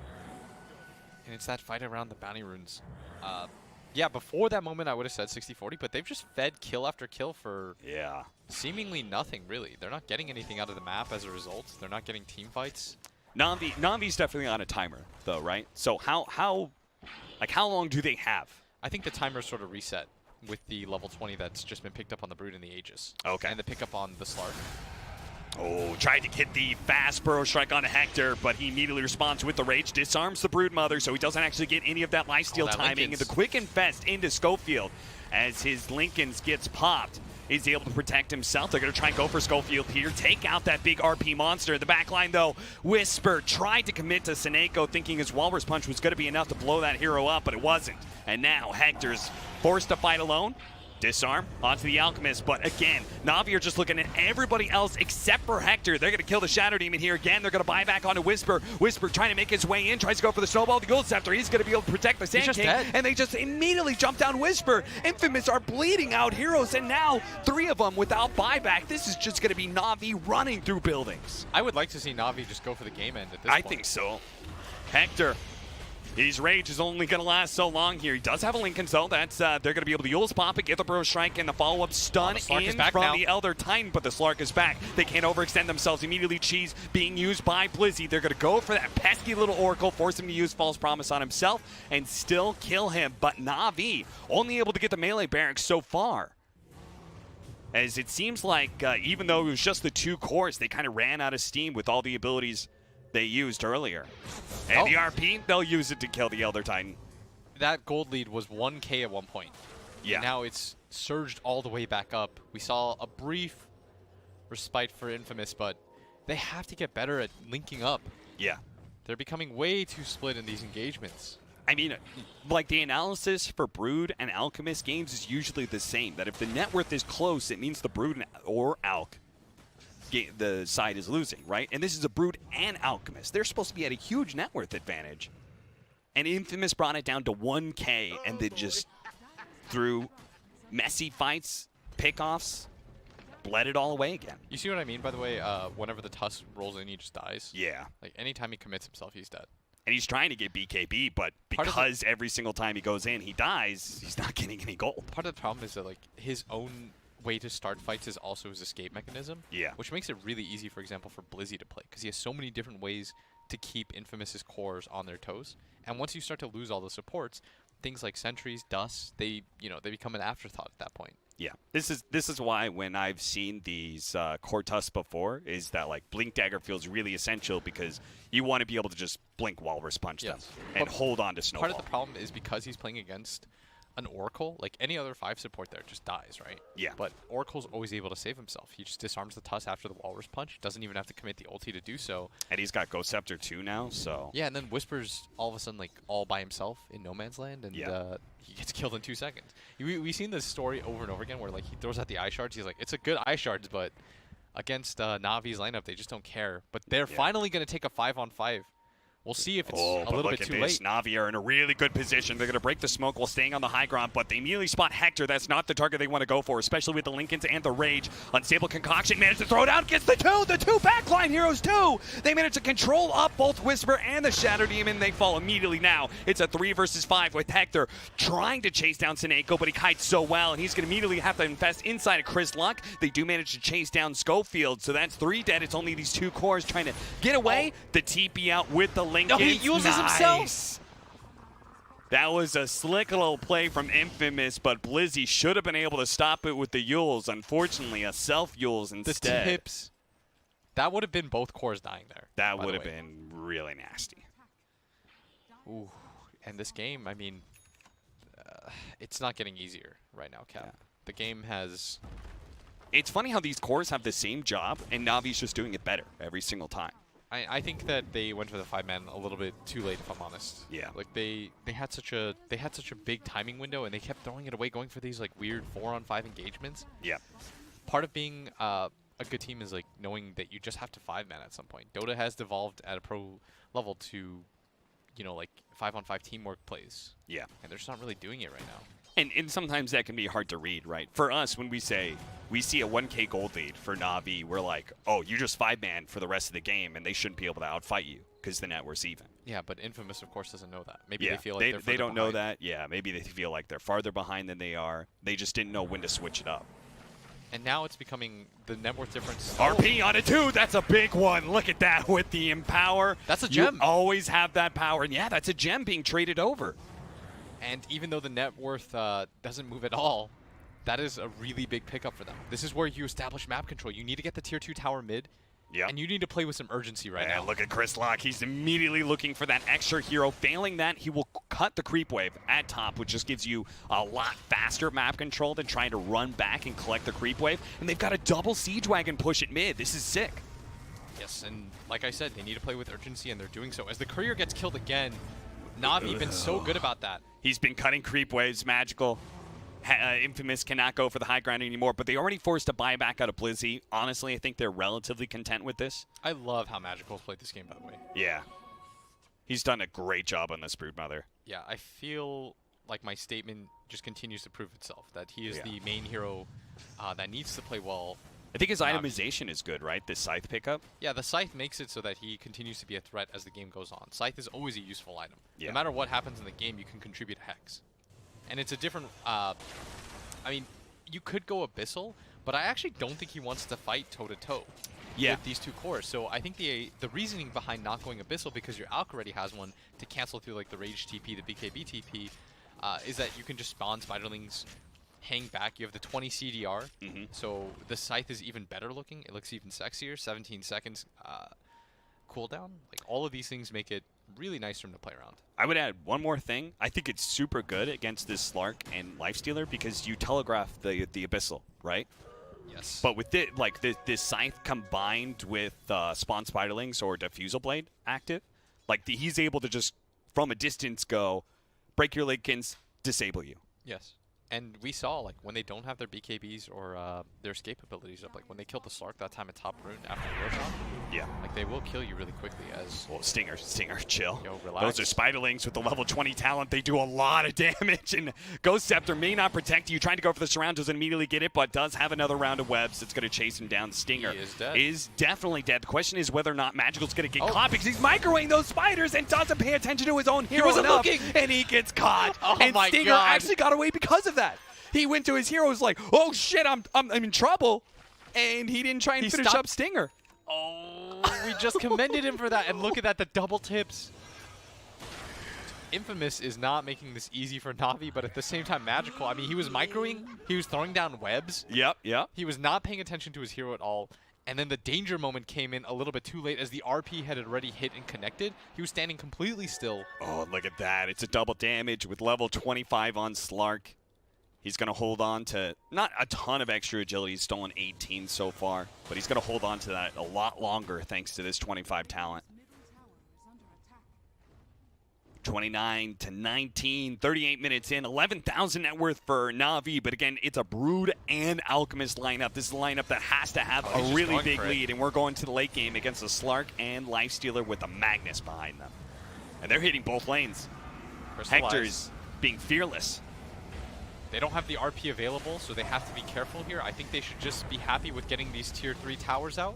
And it's that fight around the bounty runes. Yeah, before that moment, I would have said 60-40, but they've just fed kill after kill for seemingly nothing, really. They're not getting anything out of the map as a result. They're not getting team fights. Navi's definitely on a timer, though, right? So how long do they have? I think the timer's sort of reset with the level 20 that's just been picked up on the Brood and the Aegis. Okay. And the pickup on the Slark. Oh, tried to hit the fast burrow strike on Hector, but he immediately responds with the rage, disarms the Brood Mother, so he doesn't actually get any of that lifesteal timing. And the quick infest into Schofield as his Lincolns gets popped. He's able to protect himself. They're going to try and go for Schofield here. Take out that big RP monster. The backline, though, Whisper tried to commit to Seneko, thinking his Walrus Punch was going to be enough to blow that hero up, but it wasn't. And now Hector's forced to fight alone. Disarm onto the Alchemist, but again, Navi are just looking at everybody else except for Hector. They're going to kill the Shadow Demon here again. They're going to buy back onto Whisper. Whisper trying to make his way in, tries to go for the Snowball. The Gold Scepter, he's going to be able to protect the Sand King, and they just immediately jump down Whisper. Infamous are bleeding out heroes, and now 3 of them without buyback. This is just going to be Navi running through buildings. I would like to see Navi just go for the game end at this point. I think so. Hector. His rage is only going to last so long here. He does have a Lincoln, though. That's they're going to be able to Yule's pop it, get the Burrow Strike, and the follow-up stun in from the Elder Titan, but the Slark is back. They can't overextend themselves. Immediately, Cheese being used by Blizzy. They're going to go for that pesky little Oracle, force him to use False Promise on himself, and still kill him. But Navi only able to get the melee barracks so far. As it seems like, even though it was just the 2 cores, they kind of ran out of steam with all the abilities they used earlier. And the RP, they'll use it to kill the Elder Titan. That gold lead was 1K at one point. Yeah. And now it's surged all the way back up. We saw a brief respite for Infamous, but they have to get better at linking up. Yeah. They're becoming way too split in these engagements. I mean, like the analysis for Brood and Alchemist games is usually the same. That if the net worth is close, it means the Brood or Alch the side is losing, right? And this is a Brood and Alchemist. They're supposed to be at a huge net worth advantage. And Infamous brought it down to 1K, and then just through messy fights, pickoffs, bled it all away again. You see what I mean, by the way? Whenever the Tusk rolls in, he just dies. Yeah. Like, anytime he commits himself, he's dead. And he's trying to get BKB, but because every single time he goes in, he dies, he's not getting any gold. Part of the problem is that, like, his own way to start fights is also his escape mechanism. Yeah. Which makes it really easy, for example, for Blizzy to play, because he has so many different ways to keep Infamous's cores on their toes. And once you start to lose all the supports, things like sentries, dust, they become an afterthought at that point. Yeah, this is why when I've seen these core tusks before, is that like Blink Dagger feels really essential because you want to be able to just blink Walrus Punch them and hold on to Snowball. Part of the problem is because he's playing against an Oracle, like any other 5 support there just dies, right? Yeah. But Oracle's always able to save himself. He just disarms the Tusk after the Walrus Punch. Doesn't even have to commit the ulti to do so. And he's got Ghost Scepter too now, so... Yeah, and then Whisper's all of a sudden like all by himself in no man's land, and he gets killed in 2 seconds. We've seen this story over and over again where like he throws out the Ice Shards. He's like, it's a good Ice Shards, but against Navi's lineup, they just don't care. But they're finally going to take a 5-on-5. We'll see if it's a little bit too late. Navi are in a really good position. They're going to break the smoke while staying on the high ground, but they immediately spot Hector. That's not the target they want to go for, especially with the Lincolns and the Rage. Unstable Concoction managed to throw down, gets the two backline heroes too. They managed to control up both Whisper and the Shadow Demon. They fall immediately now. It's a 3 versus 5 with Hector trying to chase down Seneko, but he kites so well, and he's going to immediately have to infest inside of Chris Luck. They do manage to chase down Schofield, so that's 3 dead. It's only these 2 cores trying to get away. The TP out with the Lincolns. No, he uses himself. That was a slick little play from Infamous, but Blizzy should have been able to stop it with the Yules. Unfortunately, a self-Yules instead. The tips. That would have been both cores dying there. That would have been really nasty. Ooh, and this game, I mean, it's not getting easier right now, Cap. Yeah. The game has... It's funny how these cores have the same job, and Navi's just doing it better every single time. I think that they went for the 5-man a little bit too late, if I'm honest. Yeah. Like they had such a big timing window, and they kept throwing it away, going for these like weird 4-on-5 engagements. Yeah. Part of being a good team is like knowing that you just have to 5-man at some point. Dota has devolved at a pro level to, you know, like 5-on-5 teamwork plays. Yeah. And they're just not really doing it right now. And sometimes that can be hard to read, right? For us, when we say we see a 1K gold lead for Na'Vi, we're like, oh, you just 5-man for the rest of the game, and they shouldn't be able to outfight you because the net worth's even. Yeah, but Infamous, of course, doesn't know that. Maybe Yeah, they feel like they don't know behind. that. Yeah, maybe they feel like they're farther behind than they are. They just didn't know when to switch it up. And now it's becoming the net worth difference. RP on it too. That's a big one. Look at that with the Empower. That's a gem. You always have that power. And yeah, that's a gem being traded over. And even though the net worth doesn't move at all, that is a really big pickup for them. This is where you establish map control. You need to get the tier 2 tower mid, and you need to play with some urgency right now. Look at Chris Lock. He's immediately looking for that extra hero. Failing that, he will cut the creep wave at top, which just gives you a lot faster map control than trying to run back and collect the creep wave. And they've got a double siege wagon push at mid. This is sick. Yes, and like I said, they need to play with urgency, and they're doing so. As the courier gets killed again, Na'Vi been so good about that. He's been cutting creep waves. Magical. Infamous cannot go for the high ground anymore, but they already forced a buyback out of Blizzy. Honestly, I think they're relatively content with this. I love how Magical's played this game, by the way. Yeah. He's done a great job on this Broodmother. Yeah, I feel like my statement just continues to prove itself, that he is the main hero that needs to play well. I think his itemization is good, right? This Scythe pickup? Yeah, the Scythe makes it so that he continues to be a threat as the game goes on. Scythe is always a useful item. Yeah. No matter what happens in the game, you can contribute a Hex. And it's a different... I mean, you could go Abyssal, but I actually don't think he wants to fight toe-to-toe with these two cores. So I think the reasoning behind not going Abyssal, because your Alk already has one to cancel through like the Rage TP, the BKB TP, is that you can just spawn Spiderlings, hang back. You have the 20 CDR, so the Scythe is even better looking. It looks even sexier. 17 seconds cooldown. Like, all of these things make it really nice for him to play around. I would add one more thing. I think it's super good against this Slark and Lifestealer because you telegraph the Abyssal, right? Yes. But with it, like this Scythe combined with Spawn Spiderlings or Diffusal Blade active, like he's able to just from a distance go, break your Linkins, disable you. Yes. And we saw, like, when they don't have their BKBs or their escape abilities up, like when they killed the Slark that time at top rune after the Roshan, like they will kill you really quickly as... Well, Stinger, chill. Yo, relax. Those are Spiderlings with the level 20 talent. They do a lot of damage, and Ghost Scepter may not protect you. Trying to go for the surround, doesn't immediately get it, but does have another round of webs. It's going to chase him down. Stinger he is dead. Is definitely dead. The question is whether or not Magical's going to get caught because he's microwaving those spiders and doesn't pay attention to his own hero enough, and he gets caught. And my Stinger God. actually got away because of that. He went to his heroes like, oh shit, I'm in trouble, and he didn't try and finish up Stinger. Oh, we just commended him for that, and look at that, the double tips. Infamous is not making this easy for Na'Vi, but at the same time, Magical. I mean, he was microing, he was throwing down webs. Yep. He was not paying attention to his hero at all. And then the danger moment came in a little bit too late as the RP had already hit and connected. He was standing completely still. Oh, look at that. It's a double damage with level 25 on Slark. He's going to hold on to not a ton of extra agility. He's stolen 18 so far, but he's going to hold on to that a lot longer thanks to this 25 talent. 29 to 19, 38 minutes in, 11,000 net worth for Na'Vi, but again, it's a Brood and Alchemist lineup. This is a lineup that has to have a really big lead, and we're going to the late game against the Slark and Lifestealer with a Magnus behind them. And they're hitting both lanes. Hector's being fearless. They don't have the RP available, so they have to be careful here. I think they should just be happy with getting these tier 3 towers out.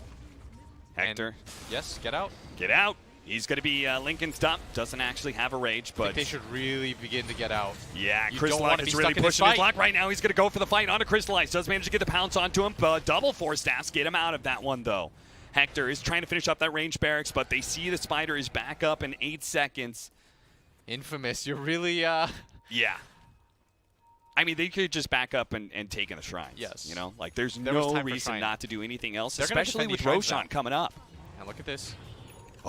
Hector. And yes, get out. Get out. He's going to be Lincoln's top. Doesn't actually have a rage, but... I think they should really begin to get out. Yeah, You Chris don't Lock wanna is be really stuck in this pushing his fight. luck right now. He's going to go for the fight onto Crystallize. Does manage to get the pounce onto him, but double force staffs get him out of that one, though. Hector is trying to finish up that range barracks, but they see the Spider is back up in 8 seconds. Infamous, you're really... Yeah. I mean, they could just back up and take in the shrines. Yes. You know, like there's There was no time for reason Shrine. not to do anything else, They're gonna especially defend with these shrines Roshan now. coming up. And look at this.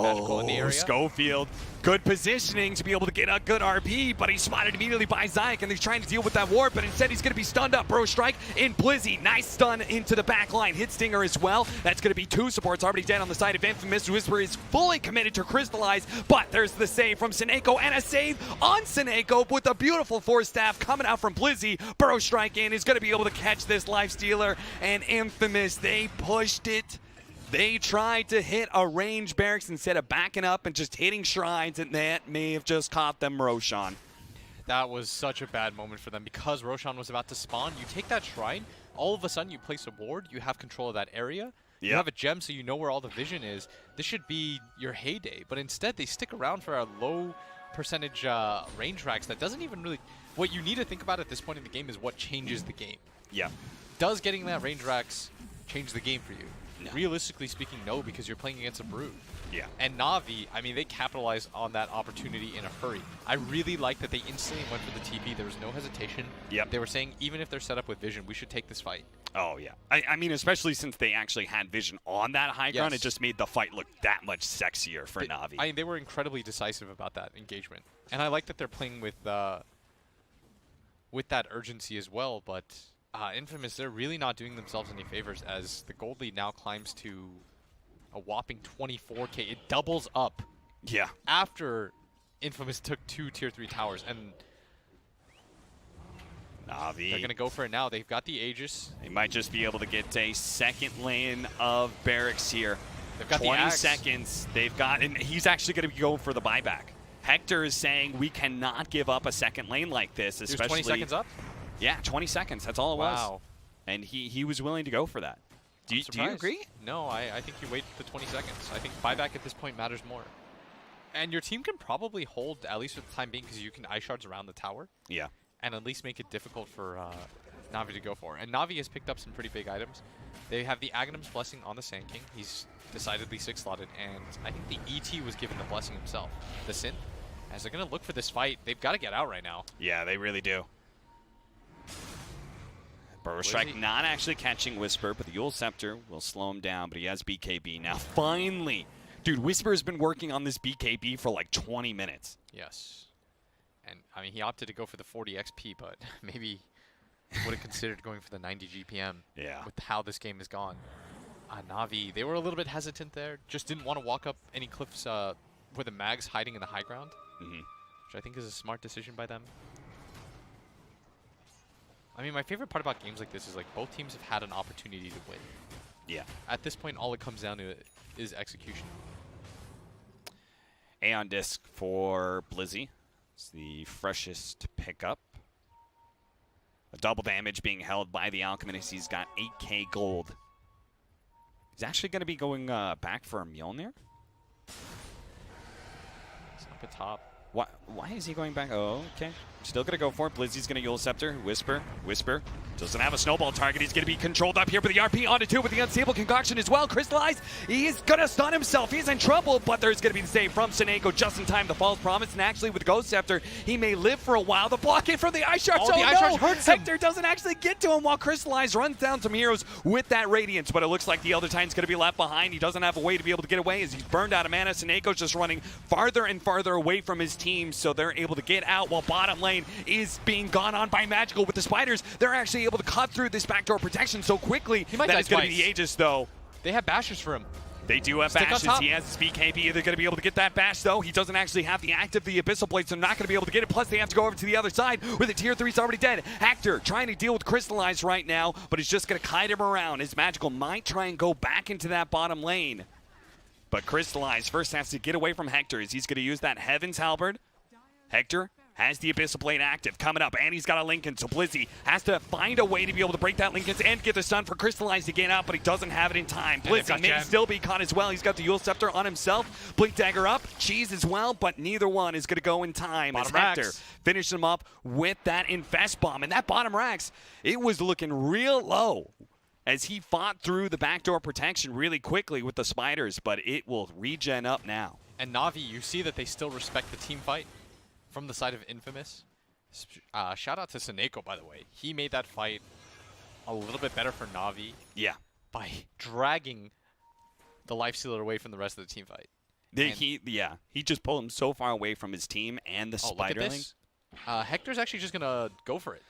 Magical in the area. Schofield, good positioning to be able to get a good RP, but he's spotted immediately by Zyek, and he's trying to deal with that ward, but instead he's going to be stunned up. Bro Strike in Blizzy. Nice stun into the back line. Hit Stinger as well. That's going to be 2 supports already dead on the side of Infamous. Whisper is fully committed to Crystallize, but there's the save from Seneko, and a save on Seneko with a beautiful force staff coming out from Blizzy. Bro Strike in is going to be able to catch this Lifestealer, and Infamous, they pushed it. They tried to hit a range barracks instead of backing up and just hitting shrines, and that may have just caught them Roshan. That was such a bad moment for them because Roshan was about to spawn. You take that shrine, all of a sudden you place a ward, you have control of that area. You have a gem so you know where all the vision is. This should be your heyday, but instead they stick around for a low percentage range racks that doesn't even really... What you need to think about at this point in the game is what changes the game. Yeah. Does getting that range racks change the game for you? No. Realistically speaking, no, because you're playing against a Brood. Yeah. And Navi, I mean, they capitalized on that opportunity in a hurry. I really like that they instantly went for the TP. There was no hesitation. Yep. They were saying, even if they're set up with vision, we should take this fight. Oh, yeah. I mean, especially since they actually had vision on that high ground, Yes. it just made the fight look that much sexier for Navi. I mean, they were incredibly decisive about that engagement. And I like that they're playing with that urgency as well, but Infamous, they're really not doing themselves any favors as the gold lead now climbs to a whopping 24k. It doubles up Yeah. after Infamous took 2 tier 3 towers, and Navi. they're going to go for it now. They've got the Aegis. They might just be able to get a second lane of barracks here. They've got 20 the axe. seconds. They've got, and he's actually going to be going for the buyback. Hector is saying we cannot give up a second lane like this, There's especially 20 seconds up? Yeah, 20 seconds. That's all it was. Wow. And he was willing to go for that. Do you Surprised. agree? No, I think you wait the 20 seconds. I think buyback at this point matters more. And your team can probably hold, at least for the time being, because you can ice shards around the tower. Yeah. And at least make it difficult for Navi to go for. And Navi has picked up some pretty big items. They have the Aghanim's Blessing on the Sand King. He's decidedly 6-slotted, and I think the ET was given the blessing himself, the Synth. As they're going to look for this fight, they've got to get out right now. Yeah, they really do. Burrow Strike not actually catching Whisper, but the Yule Scepter will slow him down, but he has BKB now. Finally! Dude, Whisper has been working on this BKB for like 20 minutes. Yes. And, I mean, he opted to go for the 40 XP, but maybe would have considered going for the 90 GPM. Yeah. With how this game has gone. Navi, they were a little bit hesitant there. Just didn't want to walk up any cliffs where the mag's hiding in the high ground. Which I think is a smart decision by them. I mean, my favorite part about games like this is like both teams have had an opportunity to win. Yeah. At this point, all it comes down to is execution. Aeon Disc for Blizzy. It's the freshest pickup. A double damage being held by the Alchemist. He's got 8k gold. He's actually going to be going back for a Mjolnir. It's up at top. Why is he going back? Oh, okay. Still going to go for it. Blizzy's going to Yule Scepter. Whisper. Doesn't have a snowball target. He's going to be controlled up here with the RP onto 2 with the Unstable Concoction as well. Crystallize. He's going to stun himself. He's in trouble, but there's going to be the save from Seneko just in time. The False Promise, and actually with Ghost Scepter, he may live for a while. The blockade from the Ice Shards. Oh, the Ice Shards hurts him. Hector doesn't actually get to him while Crystallize runs down some heroes with that Radiance, but it looks like the Elder Titan's going to be left behind. He doesn't have a way to be able to get away as he's burned out of mana. Seneko's just running farther and farther away from his team, so they're able to get out while bottom lane is being gone on by Magical with the Spiders. They're actually able to cut through this backdoor protection so quickly. That is going to be the Aegis, though. They have bashers for him. They do have Stick on bashes. top. He has his BKB. They're going to be able to get that bash, though. He doesn't actually have the active the Abyssal Blade, so they're not going to be able to get it. Plus, they have to go over to the other side where the Tier 3's already dead. Hector trying to deal with Crystallize right now, but he's just going to kite him around. His Magical might try and go back into that bottom lane. But Crystallize first has to get away from Hector as he's going to use that Heaven's Halberd. Hector has the Abyssal Blade active coming up, and he's got a Lincoln, so Blizzy has to find a way to be able to break that Lincoln and get the stun for Crystallize to get out, but he doesn't have it in time. Blizzy may still be caught as well. He's got the Yule Scepter on himself. Blink Dagger up, Cheese as well, but neither one is going to go in time as Hector finishes him up with that Infest Bomb. And that bottom racks, it was looking real low as he fought through the backdoor protection really quickly with the Spiders, but it will regen up now. And Navi, you see that they still respect the team fight. From the side of Infamous. Shout out to Seneko, by the way. He made that fight a little bit better for Navi. Yeah. By dragging the Lifestealer away from the rest of the team fight. He just pulled him so far away from his team and the Oh, look at Spiderling. this. Hector's actually just going to go for it.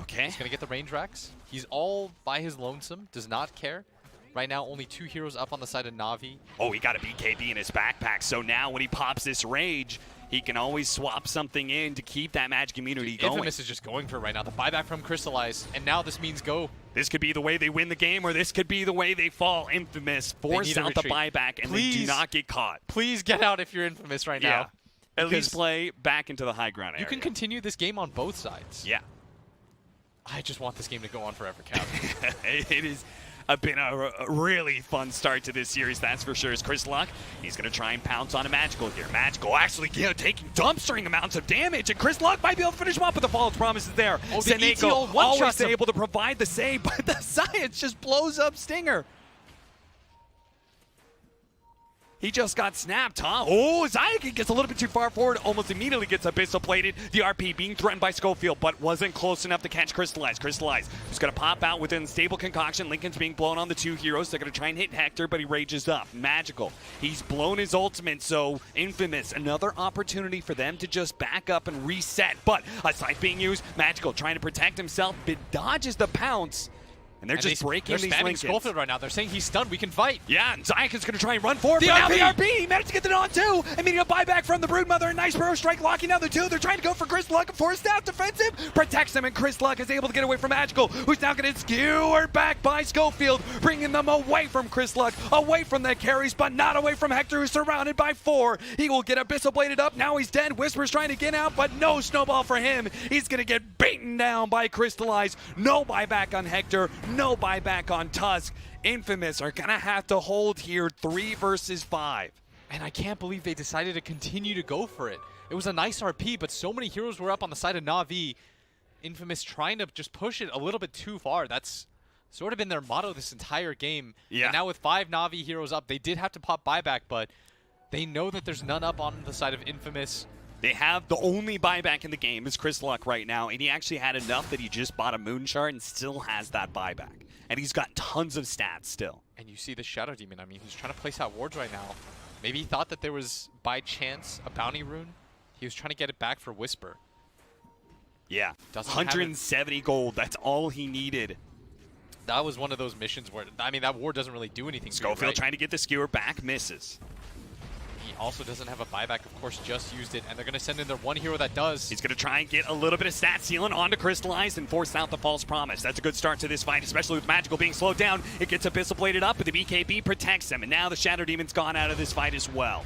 Okay. He's going to get the range racks. He's all by his lonesome, does not care. Right now, only 2 heroes up on the side of Navi. Oh, he got a BKB in his backpack, so now when he pops this rage, he can always swap something in to keep that magic immunity going. Infamous is just going for it right now. The buyback from Crystallize, and now this means go. This could be the way they win the game, or this could be the way they fall. Infamous force out the buyback, and they do not get caught. Please get out if you're Infamous right now. At least play back into the high ground area. You can continue this game on both sides. Yeah. I just want this game to go on forever, Cap. It is been a really fun start to this series, that's for sure. Is Chris Luck, he's going to try and pounce on a Magical here. Magical actually taking dumpstering amounts of damage, and Chris Luck might be able to finish him up, but the false promise is there. Oh, the Seneko always able to provide the save, but the Science just blows up Stinger. He just got snapped, huh? Oh, Zayakin gets a little bit too far forward, almost immediately gets abyssal plated. The RP being threatened by Schofield, but wasn't close enough to catch Crystallize. Crystallize is going to pop out within stable concoction. Lincoln's being blown on the 2 heroes. They're going to try and hit Hector, but he rages up. Magical. He's blown his ultimate, so Infamous, another opportunity for them to just back up and reset. But a scythe being used. Magical trying to protect himself, but dodges the pounce. And they're just breaking these Lincolns. Schofield right now. They're saying he's stunned. We can fight. Yeah, and Zayakin's going to try and run forward. Now the RP, he managed to get it on too. Immediate buyback from the Broodmother. And nice burrow strike locking down the 2. They're trying to go for Chris Luck. Forced out defensive. Protects him, and Chris Luck is able to get away from Magical, who's now going to skewer back by Schofield, bringing them away from Chris Luck, away from the carries, but not away from Hector, who's surrounded by 4. He will get abyssal bladed up. Now he's dead. Whisper's trying to get out, but no snowball for him. He's going to get beaten down by Crystallize. No buyback on Hector. No buyback on Tusk. Infamous are gonna have to hold here 3 versus 5. And I can't believe they decided to continue to go for it. It was a nice RP, but so many heroes were up on the side of Na'Vi. Infamous trying to just push it a little bit too far. That's sort of been their motto this entire game. Yeah. And now with 5 Na'Vi heroes up, they did have to pop buyback, but they know that there's none up on the side of Infamous. They have the only buyback in the game is Chris Luck right now, and he actually had enough that he just bought a Moon Shard and still has that buyback. And he's got tons of stats still. And you see the Shadow Demon. I mean, he's trying to place out wards right now. Maybe he thought that there was, by chance, a bounty rune. He was trying to get it back for Whisper. Yeah, 170 gold. That's all he needed. That was one of those missions where, I mean, that ward doesn't really do anything. Schofield right? trying to get the skewer back, misses. He also doesn't have a buyback, of course, just used it, and they're going to send in their one hero that does. He's going to try and get a little bit of stat sealing onto Crystallized and force out the false promise. That's a good start to this fight, especially with Magical being slowed down. It gets abyssal bladed up, but the BKB protects him, and now the Shadow Demon's gone out of this fight as well.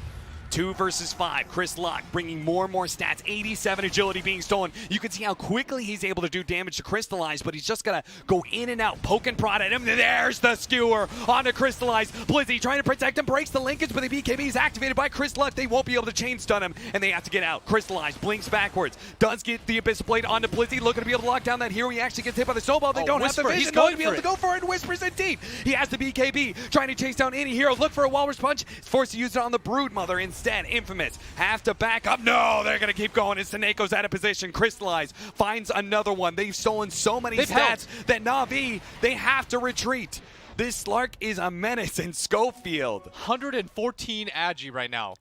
2 versus 5. Chris Luck bringing more and more stats. 87 agility being stolen. You can see how quickly he's able to do damage to Crystallize, but he's just going to go in and out, poke and prod at him. There's the skewer onto Crystallize. Blizzy trying to protect him, breaks the linkage, but the BKB is activated by Chris Luck. They won't be able to chain stun him, and they have to get out. Crystallize blinks backwards. Does get the Abyssal Blade onto Blizzy, looking to be able to lock down that hero. He actually gets hit by the snowball. They don't have the vision. He's going to be able to go for it. Whispers it deep. He has the BKB, trying to chase down any hero. Look for a Walrus Punch. He's forced to use it on the Broodmother instead. Infamous have to back up. No, they're going to keep going. As Seneco's out of position. Crystallize finds another one. They've stolen so many stats that Na'Vi, they have to retreat. This Slark is a menace in Schofield. 114 Agi right now.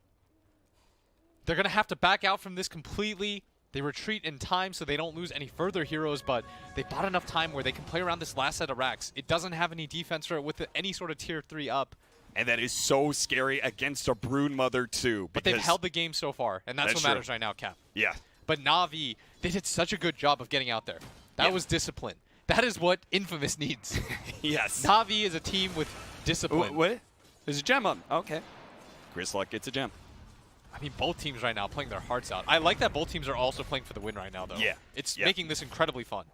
They're going to have to back out from this completely. They retreat in time so they don't lose any further heroes, but they bought enough time where they can play around this last set of racks. It doesn't have any defense for it with any sort of tier 3 up. And that is so scary against a Broodmother too. But they've held the game so far, and that's what matters right now, Cap. Yeah. But Na'Vi, they did such a good job of getting out there. That was discipline. That is what Infamous needs. Yes. Na'Vi is a team with discipline. What? There's a gem up. Okay. Chris Luck gets a gem. I mean, both teams right now playing their hearts out. I like that both teams are also playing for the win right now, though. Yeah. It's making this incredibly fun.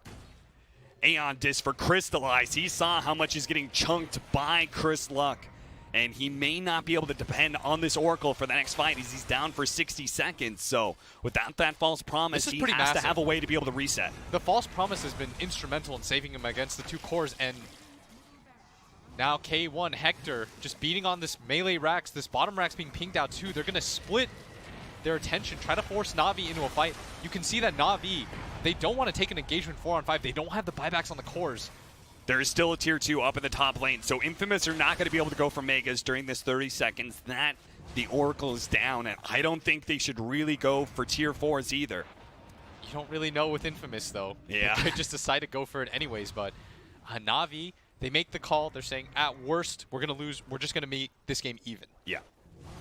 Aeon Disc for Crystallize. He saw how much he's getting chunked by Chris Luck. And he may not be able to depend on this Oracle for the next fight as he's down for 60 seconds. So without that false promise, he has to have a way to be able to reset. The false promise has been instrumental in saving him against the 2 cores. And now K1, Hector, just beating on this melee racks. This bottom rack's being pinged out too. They're going to split their attention, try to force Na'Vi into a fight. You can see that Na'Vi, they don't want to take an engagement 4-on-5. They don't have the buybacks on the cores. There is still a tier 2 up in the top lane, so Infamous are not going to be able to go for Megas during this 30 seconds. That the Oracle is down, and I don't think they should really go for tier 4s either. You don't really know with Infamous, though. Yeah. They could just decide to go for it anyways, but Navi, they make the call. They're saying, at worst, we're going to lose. We're just going to make this game even. Yeah.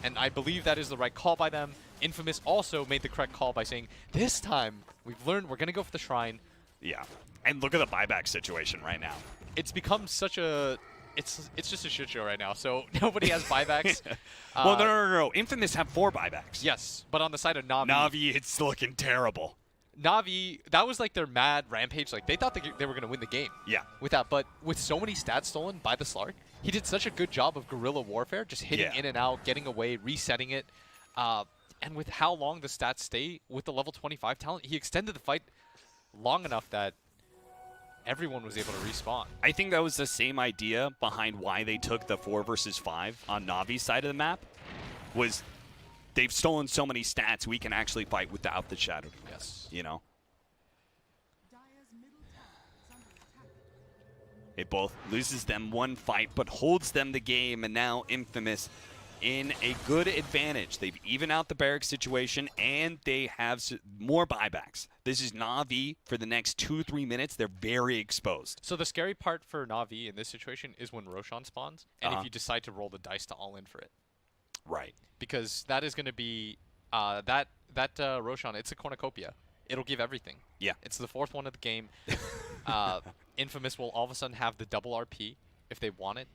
And I believe that is the right call by them. Infamous also made the correct call by saying, this time, we've learned we're going to go for the Shrine. Yeah. And look at the buyback situation right now. It's become such a... It's just a shit show right now, so nobody has buybacks. Well, no. Infamous have 4 buybacks. Yes, but on the side of Navi... Navi, it's looking terrible. Navi, that was like their mad rampage. Like, they thought they were going to win the game. Yeah. With that, but with so many stats stolen by the Slark, he did such a good job of guerrilla warfare, just hitting in and out, getting away, resetting it. And with how long the stats stay with the level 25 talent, he extended the fight long enough that everyone was able to respawn. I think that was the same idea behind why they took the 4 versus 5 on Navi's side of the map, was they've stolen so many stats, we can actually fight without the Shadow. Yes. You know? It both loses them 1 fight, but holds them the game, and now Infamous in a good advantage. They've evened out the barrack situation, and they have more buybacks. This is Navi for the next 2-3 minutes. They're very exposed. So the scary part for Navi in this situation is when Roshan spawns, and if you decide to roll the dice to all in for it. Right. Because that is going to be that Roshan. It's a cornucopia. It'll give everything. Yeah. It's the 4th one of the game. Infamous will all of a sudden have the double RP if they want it.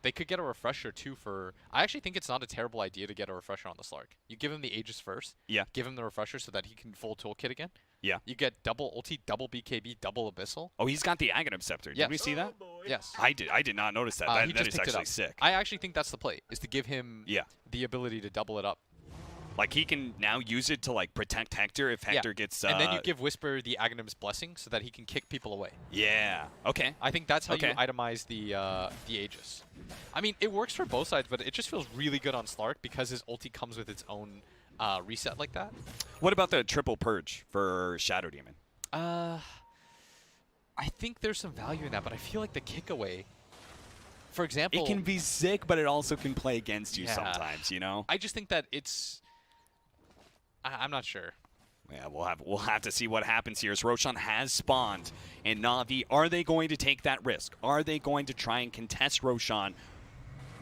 They could get a refresher too for... I actually think it's not a terrible idea to get a refresher on the Slark. You give him the Aegis first. Yeah. Give him the refresher so that he can full toolkit again. Yeah. You get double ulti, double BKB, double Abyssal. Oh, he's got the Aghanim Scepter. Did we see that? Yes. I did not notice that. That is actually sick. I actually think that's the play, is to give him Yeah. the ability to double it up. Like, he can now use it to, like, protect Hector if Hector gets... and then you give Whisper the Aghanim's Blessing so that he can kick people away. Yeah. Okay. I think that's how you itemize the Aegis. I mean, it works for both sides, but it just feels really good on Slark because his ulti comes with its own reset like that. What about the triple purge for Shadow Demon? I think there's some value in that, but I feel like the kick away, for example... It can be sick, but it also can play against you sometimes, you know? I just think that it's... I'm not sure. Yeah, we'll have to see what happens here as Roshan has spawned. And Navi, are they going to take that risk? Are they going to try and contest Roshan,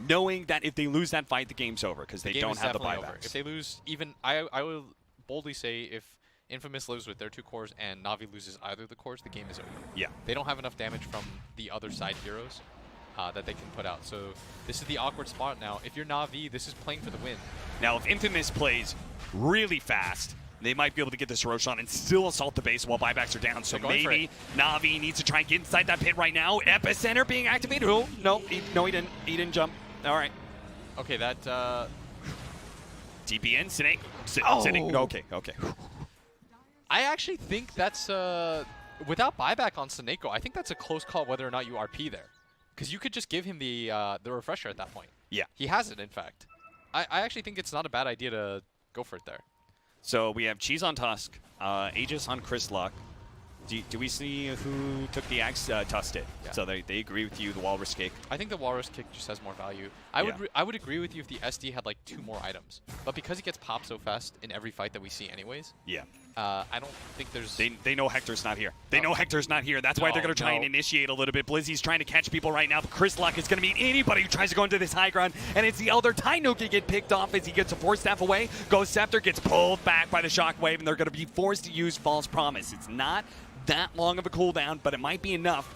knowing that if they lose that fight, the game's over because they don't have the buybacks? Over. If they lose, even I will boldly say if Infamous lives with their 2 cores and Navi loses either of the cores, the game is over. Yeah. They don't have enough damage from the other side heroes that they can put out. So this is the awkward spot now. If you're Navi, this is playing for the win. Now, if Infamous plays really fast, they might be able to get this Roshan and still assault the base while buybacks are down. So maybe Navi needs to try and get inside that pit right now. Epicenter being activated. Oh, no, he didn't. He didn't jump. All right. Okay, that... TPN, Snake. Okay. I actually think that's... without buyback on Seneko, I think that's a close call whether or not you RP there. Because you could just give him the refresher at that point. Yeah. He has it, in fact. I actually think it's not a bad idea to go for it there. So we have Cheese on Tusk, Aegis on Chris Luck. Do we see who took the axe? Tusk did. Yeah. So they agree with you, the Walrus Kick. I think the Walrus Kick just has more value. I would agree with you if the SD had like 2 more items. But because he gets popped so fast in every fight that we see anyways, I don't think there's... They know Hector's not here. They know Hector's not here. That's why they're going to try and initiate a little bit. Blizzy's trying to catch people right now. But Chris Luck is going to meet anybody who tries to go into this high ground. And it's the Elder Tainu can get picked off as he gets a 4-staff away. Ghost Scepter gets pulled back by the Shockwave, and they're going to be forced to use False Promise. It's not that long of a cooldown, but it might be enough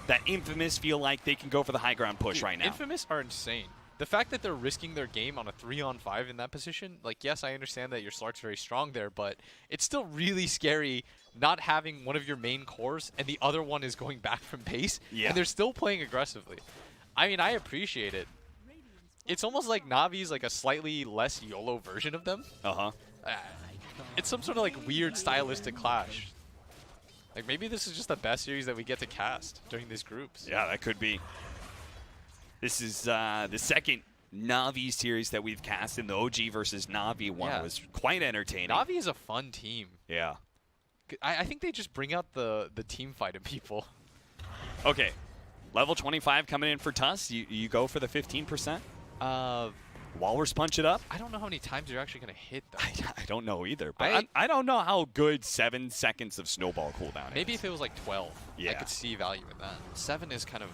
that Infamous feel like they can go for the high ground push right now. Infamous are insane. The fact that they're risking their game on a 3-on-5 in that position, like, yes, I understand that your Slark's very strong there, but it's still really scary not having one of your main cores and the other one is going back from base, and they're still playing aggressively. I mean, I appreciate it. It's almost like Navi's like a slightly less YOLO version of them. It's some sort of like weird stylistic clash. Like, maybe this is just the best series that we get to cast during these groups. Yeah, that could be. This is the second Navi series that we've cast, and the OG versus Navi one was quite entertaining. Navi is a fun team. Yeah. I think they just bring out the team fight in people. Okay. Level 25 coming in for Tuss. You go for the 15%? Walrus punch it up. I don't know how many times you're actually going to hit, though. I don't know either. But I don't know how good 7 seconds of snowball cooldown Maybe is. if it was like 12, I Yeah. could see value in that. 7 is kind of...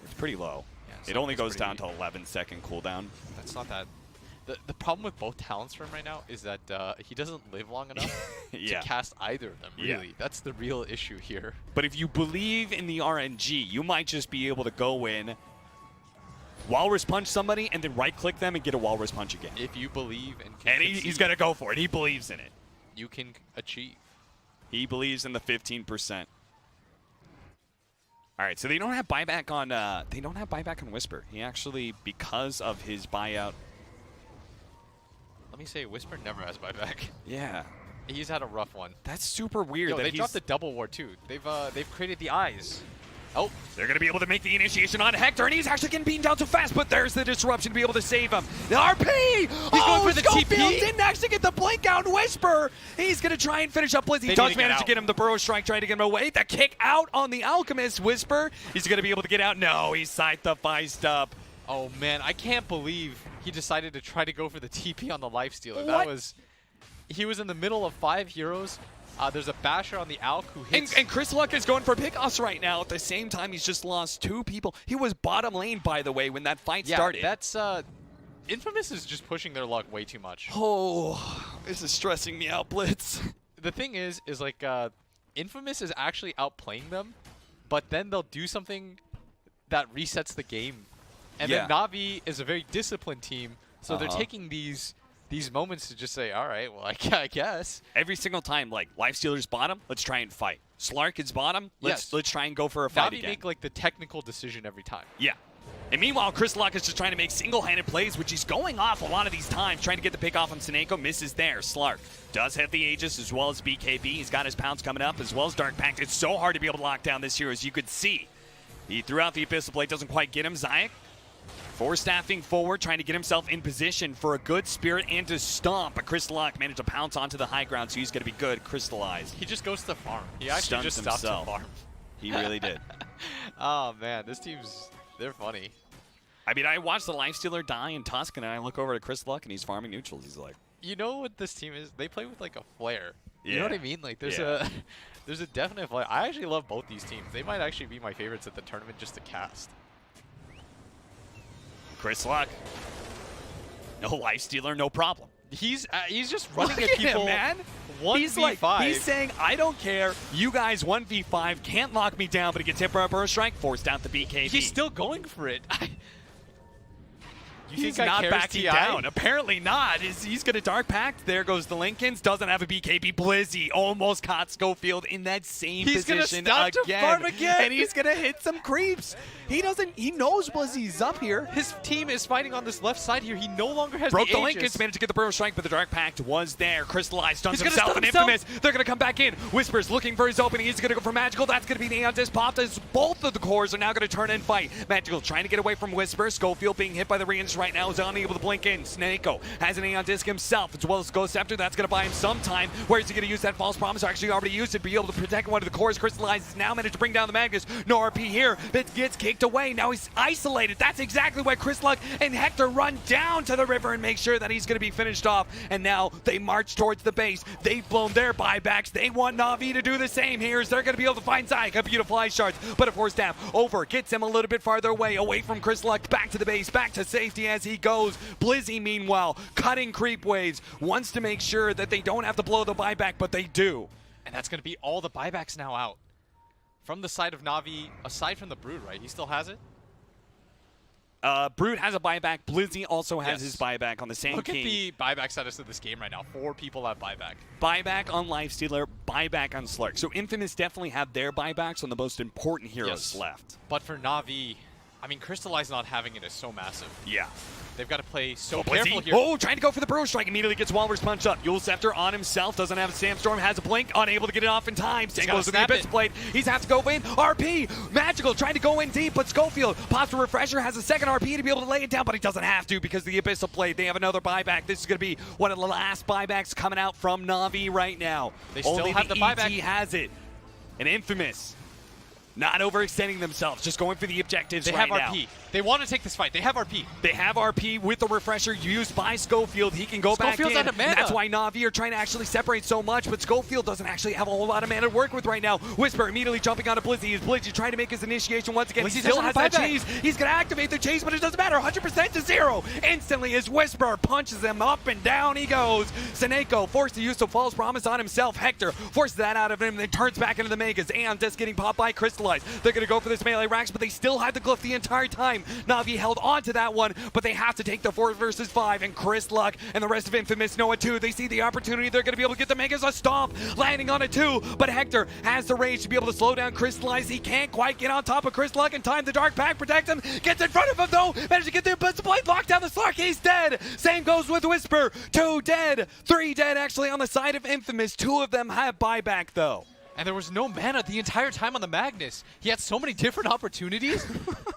It's pretty low. Yeah, It 7 only is goes pretty- down to 11-second cooldown. That's not that... The problem with both talents for him right now is that he doesn't live long enough Yeah. to cast either of them, really. Yeah. That's the real issue here. But if you believe in the RNG, you might just be able to go in, Walrus punch somebody, and then right-click them and get a Walrus punch again. If you believe and can And he's going to go for it. He believes in it. you can achieve. He believes in the 15%. All right, so they don't have buyback on Whisper. He actually, because of his buyout. Let me say, Whisper never has buyback. Yeah, He's had a rough one. that's super weird. Yo, that they he's, dropped the double ward too. They've created the eyes. Oh, They're going to be able to make the initiation on Hector, and he's actually getting beaten down too fast, but there's the disruption to be able to save him. The RP! He's going for the Schofield TP? didn't actually get the blink out and Whisper. He's going to try and finish up Blizzy. They Does need to get manage to out. get him the Burrow Strike, trying to get him away. The kick out on the Alchemist. Whisper, he's going to be able to get out. No, he's side-to-feist up. oh man, I can't believe he decided to try to go for the TP on the Lifestealer. What? He was in the middle of 5 heroes. There's a basher on the Alk who hits. And Chris Luck is going for pickoffs right now. At the same time, he's just lost 2 people. He was bottom lane, by the way, when that fight yeah, started. that's Infamous is just pushing their luck way too much. Oh, this is stressing me out, Blitz. The thing is like Infamous is actually outplaying them, but then they'll do something that resets the game. And Yeah. then Navi is a very disciplined team, so they're Uh-huh. taking these moments to just say, all right, well, I guess. Every single time, like, Lifestealer's bottom, let's try and fight. Slark is bottom, Yes. let's try and go for a fight Navi again. make like the technical decision every time. Yeah. And meanwhile, Chris Luck is just trying to make single-handed plays, which he's going off a lot of these times, trying to get the pick off on Sineko, misses there. Slark does hit the Aegis as well as BKB. He's got his pounds coming up as well as Dark Pact. It's so hard to be able to lock down this hero, as you could see. He threw out the Abyssal Blade, doesn't quite get him. Zayak force-staffing forward, trying to get himself in position for a good spirit and to stomp. But Chris Luck managed to pounce onto the high ground, so he's going to be good, crystallized. He just goes to farm. He actually Stuns just stops to himself. farm. He really did. Oh man, this they're funny. I mean, I watched the Lifestealer die in Tusk, and I look over to Chris Luck, and he's farming neutrals. He's like, You know what this team is? They play with like a flair. You know what I Yeah. mean? Like there's Yeah. there's a definite flair. I actually love both these teams. They might actually be my favorites at the tournament just to cast. Chris Luck. No Lifestealer, no problem. He's just running Look at at people. him, man. 1v5. He's like, he's saying, I don't care. You guys 1v5 can't lock me down, but he gets hit by a burst strike, forced out the BKB. He's still going for it. You He's think I not cares, backing TI? down. Apparently not. He's going to Dark Pact. There goes the Lincolns. Doesn't have a BKB. Blizzy almost caught Schofield in that same He's gonna position stop to again. farm again. And he's going to hit some creeps. He knows Blizzy's up here. His team is fighting on this left side here. He no longer has Broke the Aegis. Lincolns, managed to get the Burrow Strike, but the Dark Pact was there. Crystallized, stuns He's gonna himself, stun and himself. Infamous. They're going to come back in. Whispers looking for his opening. He's going to go for Magical. That's going to be the Aeon Disc popped as both of the cores are now going to turn and fight. Magical trying to get away from Whisper. Schofield being hit by the Reans right now is unable to blink in. Snako has an Aeon Disc himself as well as Ghost Scepter. That's going to buy him some time. Where is he going to use that False Promise? Actually already used it. Be able to protect one of the cores. Crystallizes now. Managed to bring down the Magnus. No RP here. It gets kicked away. Now he's isolated. That's exactly why Chris Luck and Hector run down to the river and make sure that he's going to be finished off. And now they march towards the base. They've blown their buybacks. They want Navi to do the same here as they're going to be able to find Zayak. A beautiful ice shards, but a force staff over gets him a little bit farther away from Chris Luck. Back to the base, back to safety as he goes. Blizzy, meanwhile, cutting creep waves, wants to make sure that they don't have to blow the buyback, but they do. And that's going to be all the buybacks now out. From the side of Navi, aside from the Brood, right? He still has it? Brood has a buyback. Blizzy also has Yes. his buyback on the Sand Look King. at the buyback status of this game right now. 4 people have buyback. Buyback on Lifestealer, buyback on Slark. So Infamous definitely have their buybacks on the most important heroes Yes. left. But for Navi, I mean, Crystallize not having it is so massive. Yeah. They've got to play so Blizzy. careful here. Oh, trying to go for the Burrow Strike. Immediately gets Walrus Punch up. Yule Scepter on himself. Doesn't have a Sandstorm. Has a blink. Unable to get it off in time. Same gotta goes with the snap Abyss it. Blade. He's have to go in. RP. Magical trying to go in deep, but Schofield pops a Refresher. Has a second RP to be able to lay it down, but he doesn't have to because the Abyssal Blade. They have another buyback. This is going to be one of the last buybacks coming out from Navi right now. They still Only have the ET buyback. has it. And Infamous Not overextending themselves, just going for the objectives They right have now. RP. They want to take this fight. They have RP. They have RP with the refresher used by Schofield. He can go back in. Schofield's out of mana. And that's why Navi are trying to actually separate so much, but Schofield doesn't actually have a whole lot of mana to work with right now. Whisper immediately jumping onto Blizzy. Is Blizzy trying to make his initiation once again. Blizzy He still has doesn't that have chase. He's going to activate the chase, but it doesn't matter. 100% to 0. Instantly, as Whisper punches him up and down he goes. Seneko forced to use the false promise on himself. Hector forces that out of him and then turns back into the Megas. And just getting popped by Crystallize. They're going to go for this melee racks, but they still had the glyph the entire time. Navi held on to that one, but they have to take the 4 versus 5, and Chris Luck and the rest of Infamous know it too. They see the opportunity. They're going to be able to get the Megas a stomp, landing on it too, but Hector has the rage to be able to slow down Crystallize. He can't quite get on top of Chris Luck in time. The Dark Pack protects him, gets in front of him though, managed to get the Blitz Blade, lock down the Slark. He's dead. Same goes with Whisper. 2 dead, 3 dead actually on the side of Infamous. 2 of them have buyback though. And there was no mana the entire time on the Magnus. He had so many different opportunities.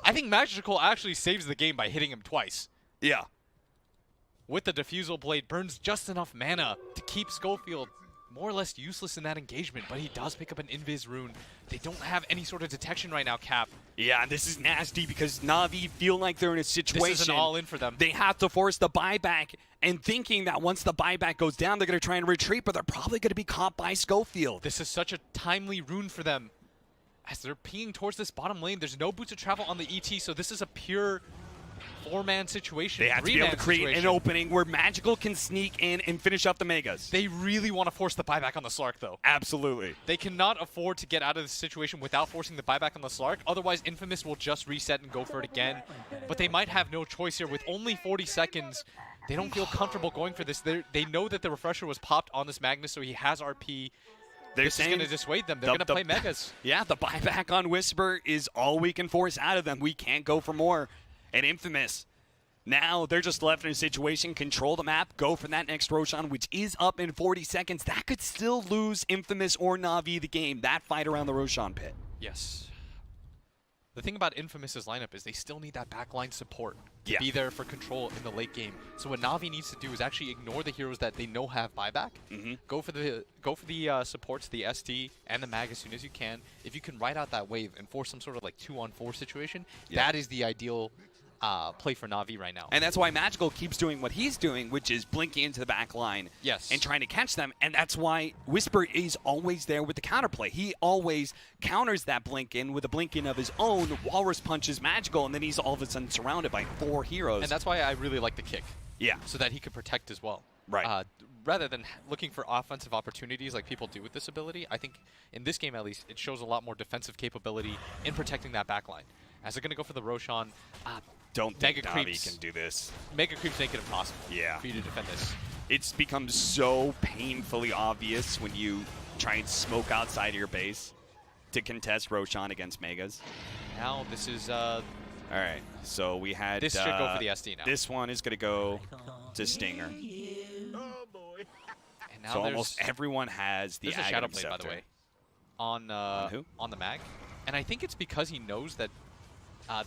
I think Magical actually saves the game by hitting him twice. Yeah. With the Diffusal Blade, burns just enough mana to keep Schofield more or less useless in that engagement, but he does pick up an Invis rune. They don't have any sort of detection right now, Cap. Yeah, this is nasty because Navi feel like they're in a situation. This is an all-in for them. They have to force the buyback and thinking that once the buyback goes down, they're going to try and retreat, but they're probably going to be caught by Schofield. This is such a timely rune for them. As they're peeing towards this bottom lane, there's no boots of travel on the ET, so this is a pure 4-man situation. They have to be able to create an opening where Magical can sneak in and finish up the Megas. They really want to force the buyback on the Slark, though. Absolutely. They cannot afford to get out of this situation without forcing the buyback on the Slark. Otherwise, Infamous will just reset and go for it again. But they might have no choice here. With only 40 seconds, they don't feel comfortable going for this. They know that the refresher was popped on this Magnus, so he has RP. This is going to dissuade them. They're going to play Megas. Yeah, the buyback on Whisper is all we can force out of them. We can't go for more. And Infamous, now they're just left in a situation, control the map, go for that next Roshan, which is up in 40 seconds. That could still lose Infamous or Navi the game, that fight around the Roshan pit. Yes. The thing about Infamous's lineup is they still need that backline support to be there for control in the late game. So what Navi needs to do is actually ignore the heroes that they know have buyback. Go for the supports, the ST and the Mag as soon as you can. If you can ride out that wave and force some sort of like 2-on-4 situation, that is the ideal play for Navi right now. And that's why Magical keeps doing what he's doing, which is blinking into the back line and trying to catch them. And that's why Whisper is always there with the counterplay. He always counters that blink in with a blink in of his own. Walrus punches Magical, and then he's all of a sudden surrounded by 4 heroes. And that's why I really like the kick. Yeah. So that he could protect as well. Right. Rather than looking for offensive opportunities like people do with this ability, I think in this game at least, it shows a lot more defensive capability in protecting that backline. As they're going to go for the Roshan, don't think Navi can do this. Mega creeps make it impossible for you to defend this. It's become so painfully obvious when you try and smoke outside of your base to contest Roshan against Megas. Now this is... all right, so we had... This should go for the SD now. This one is going to go to Stinger. Oh boy. And now so almost everyone has the There's a Shadow Blade, by the way, on who? On the Mag. And I think it's because he knows that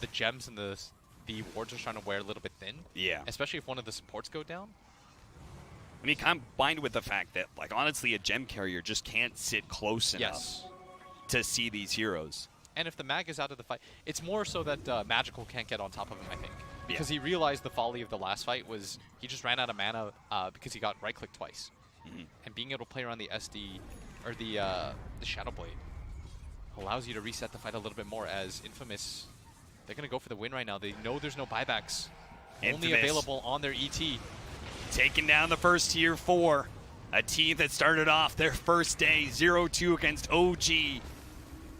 the gems and the wards are trying to wear a little bit thin. Yeah. Especially if one of the supports go down. I mean, combined with the fact that, like, honestly, a gem carrier just can't sit close enough to see these heroes. And if the Mag is out of the fight, it's more so that Magical can't get on top of him, I think. Because he realized the folly of the last fight was he just ran out of mana because he got right-clicked twice. And being able to play around the SD, or the Shadow Blade, allows you to reset the fight a little bit more. As Infamous, they're going to go for the win right now. They know there's no buybacks. Only available on their ET. Taking down the first tier 4. A team that started off their first day 0-2 against OG.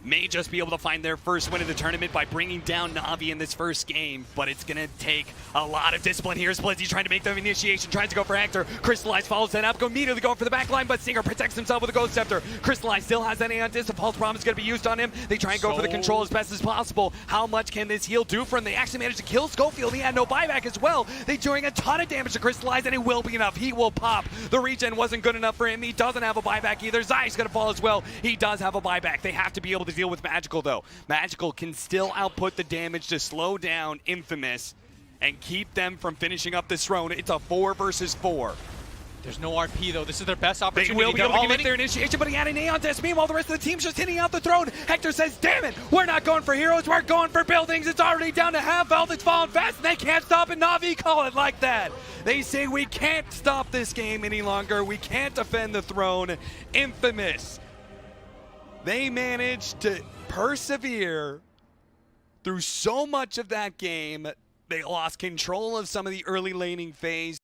May just be able to find their first win of the tournament by bringing down Navi in this first game, but it's going to take a lot of discipline here. Blizzy trying to make the initiation, tries to go for Hector. Crystallize follows that up, immediately going for the back line, but Stinger protects himself with a Ghost Scepter. Crystallize still has that Aeon Disc. The Pulse Bomb is going to be used on him. They try and go for the control as best as possible. How much can this heal do for him? They actually managed to kill Schofield. He had no buyback as well. They're doing a ton of damage to Crystallize, and it will be enough. He will pop. The regen wasn't good enough for him. He doesn't have a buyback either. Zai's going to fall as well. He does have a buyback. They have to be able to deal with Magical, though. Magical can still output the damage to slow down Infamous and keep them from finishing up this throne. It's a 4 versus 4. There's no RP though. This is their best They opportunity. will be They're able to all get in. their initiation, but he had an Aeon test. Meanwhile, the rest of the team's just hitting out the throne. Hector says, damn it, we're not going for heroes, we're going for buildings. It's already down to half health. It's falling fast, and they can't stop it. NAVI call it like that. They say we can't stop this game any longer. We can't defend the throne. Infamous. They managed to persevere through so much of that game. They lost control of some of the early laning phase.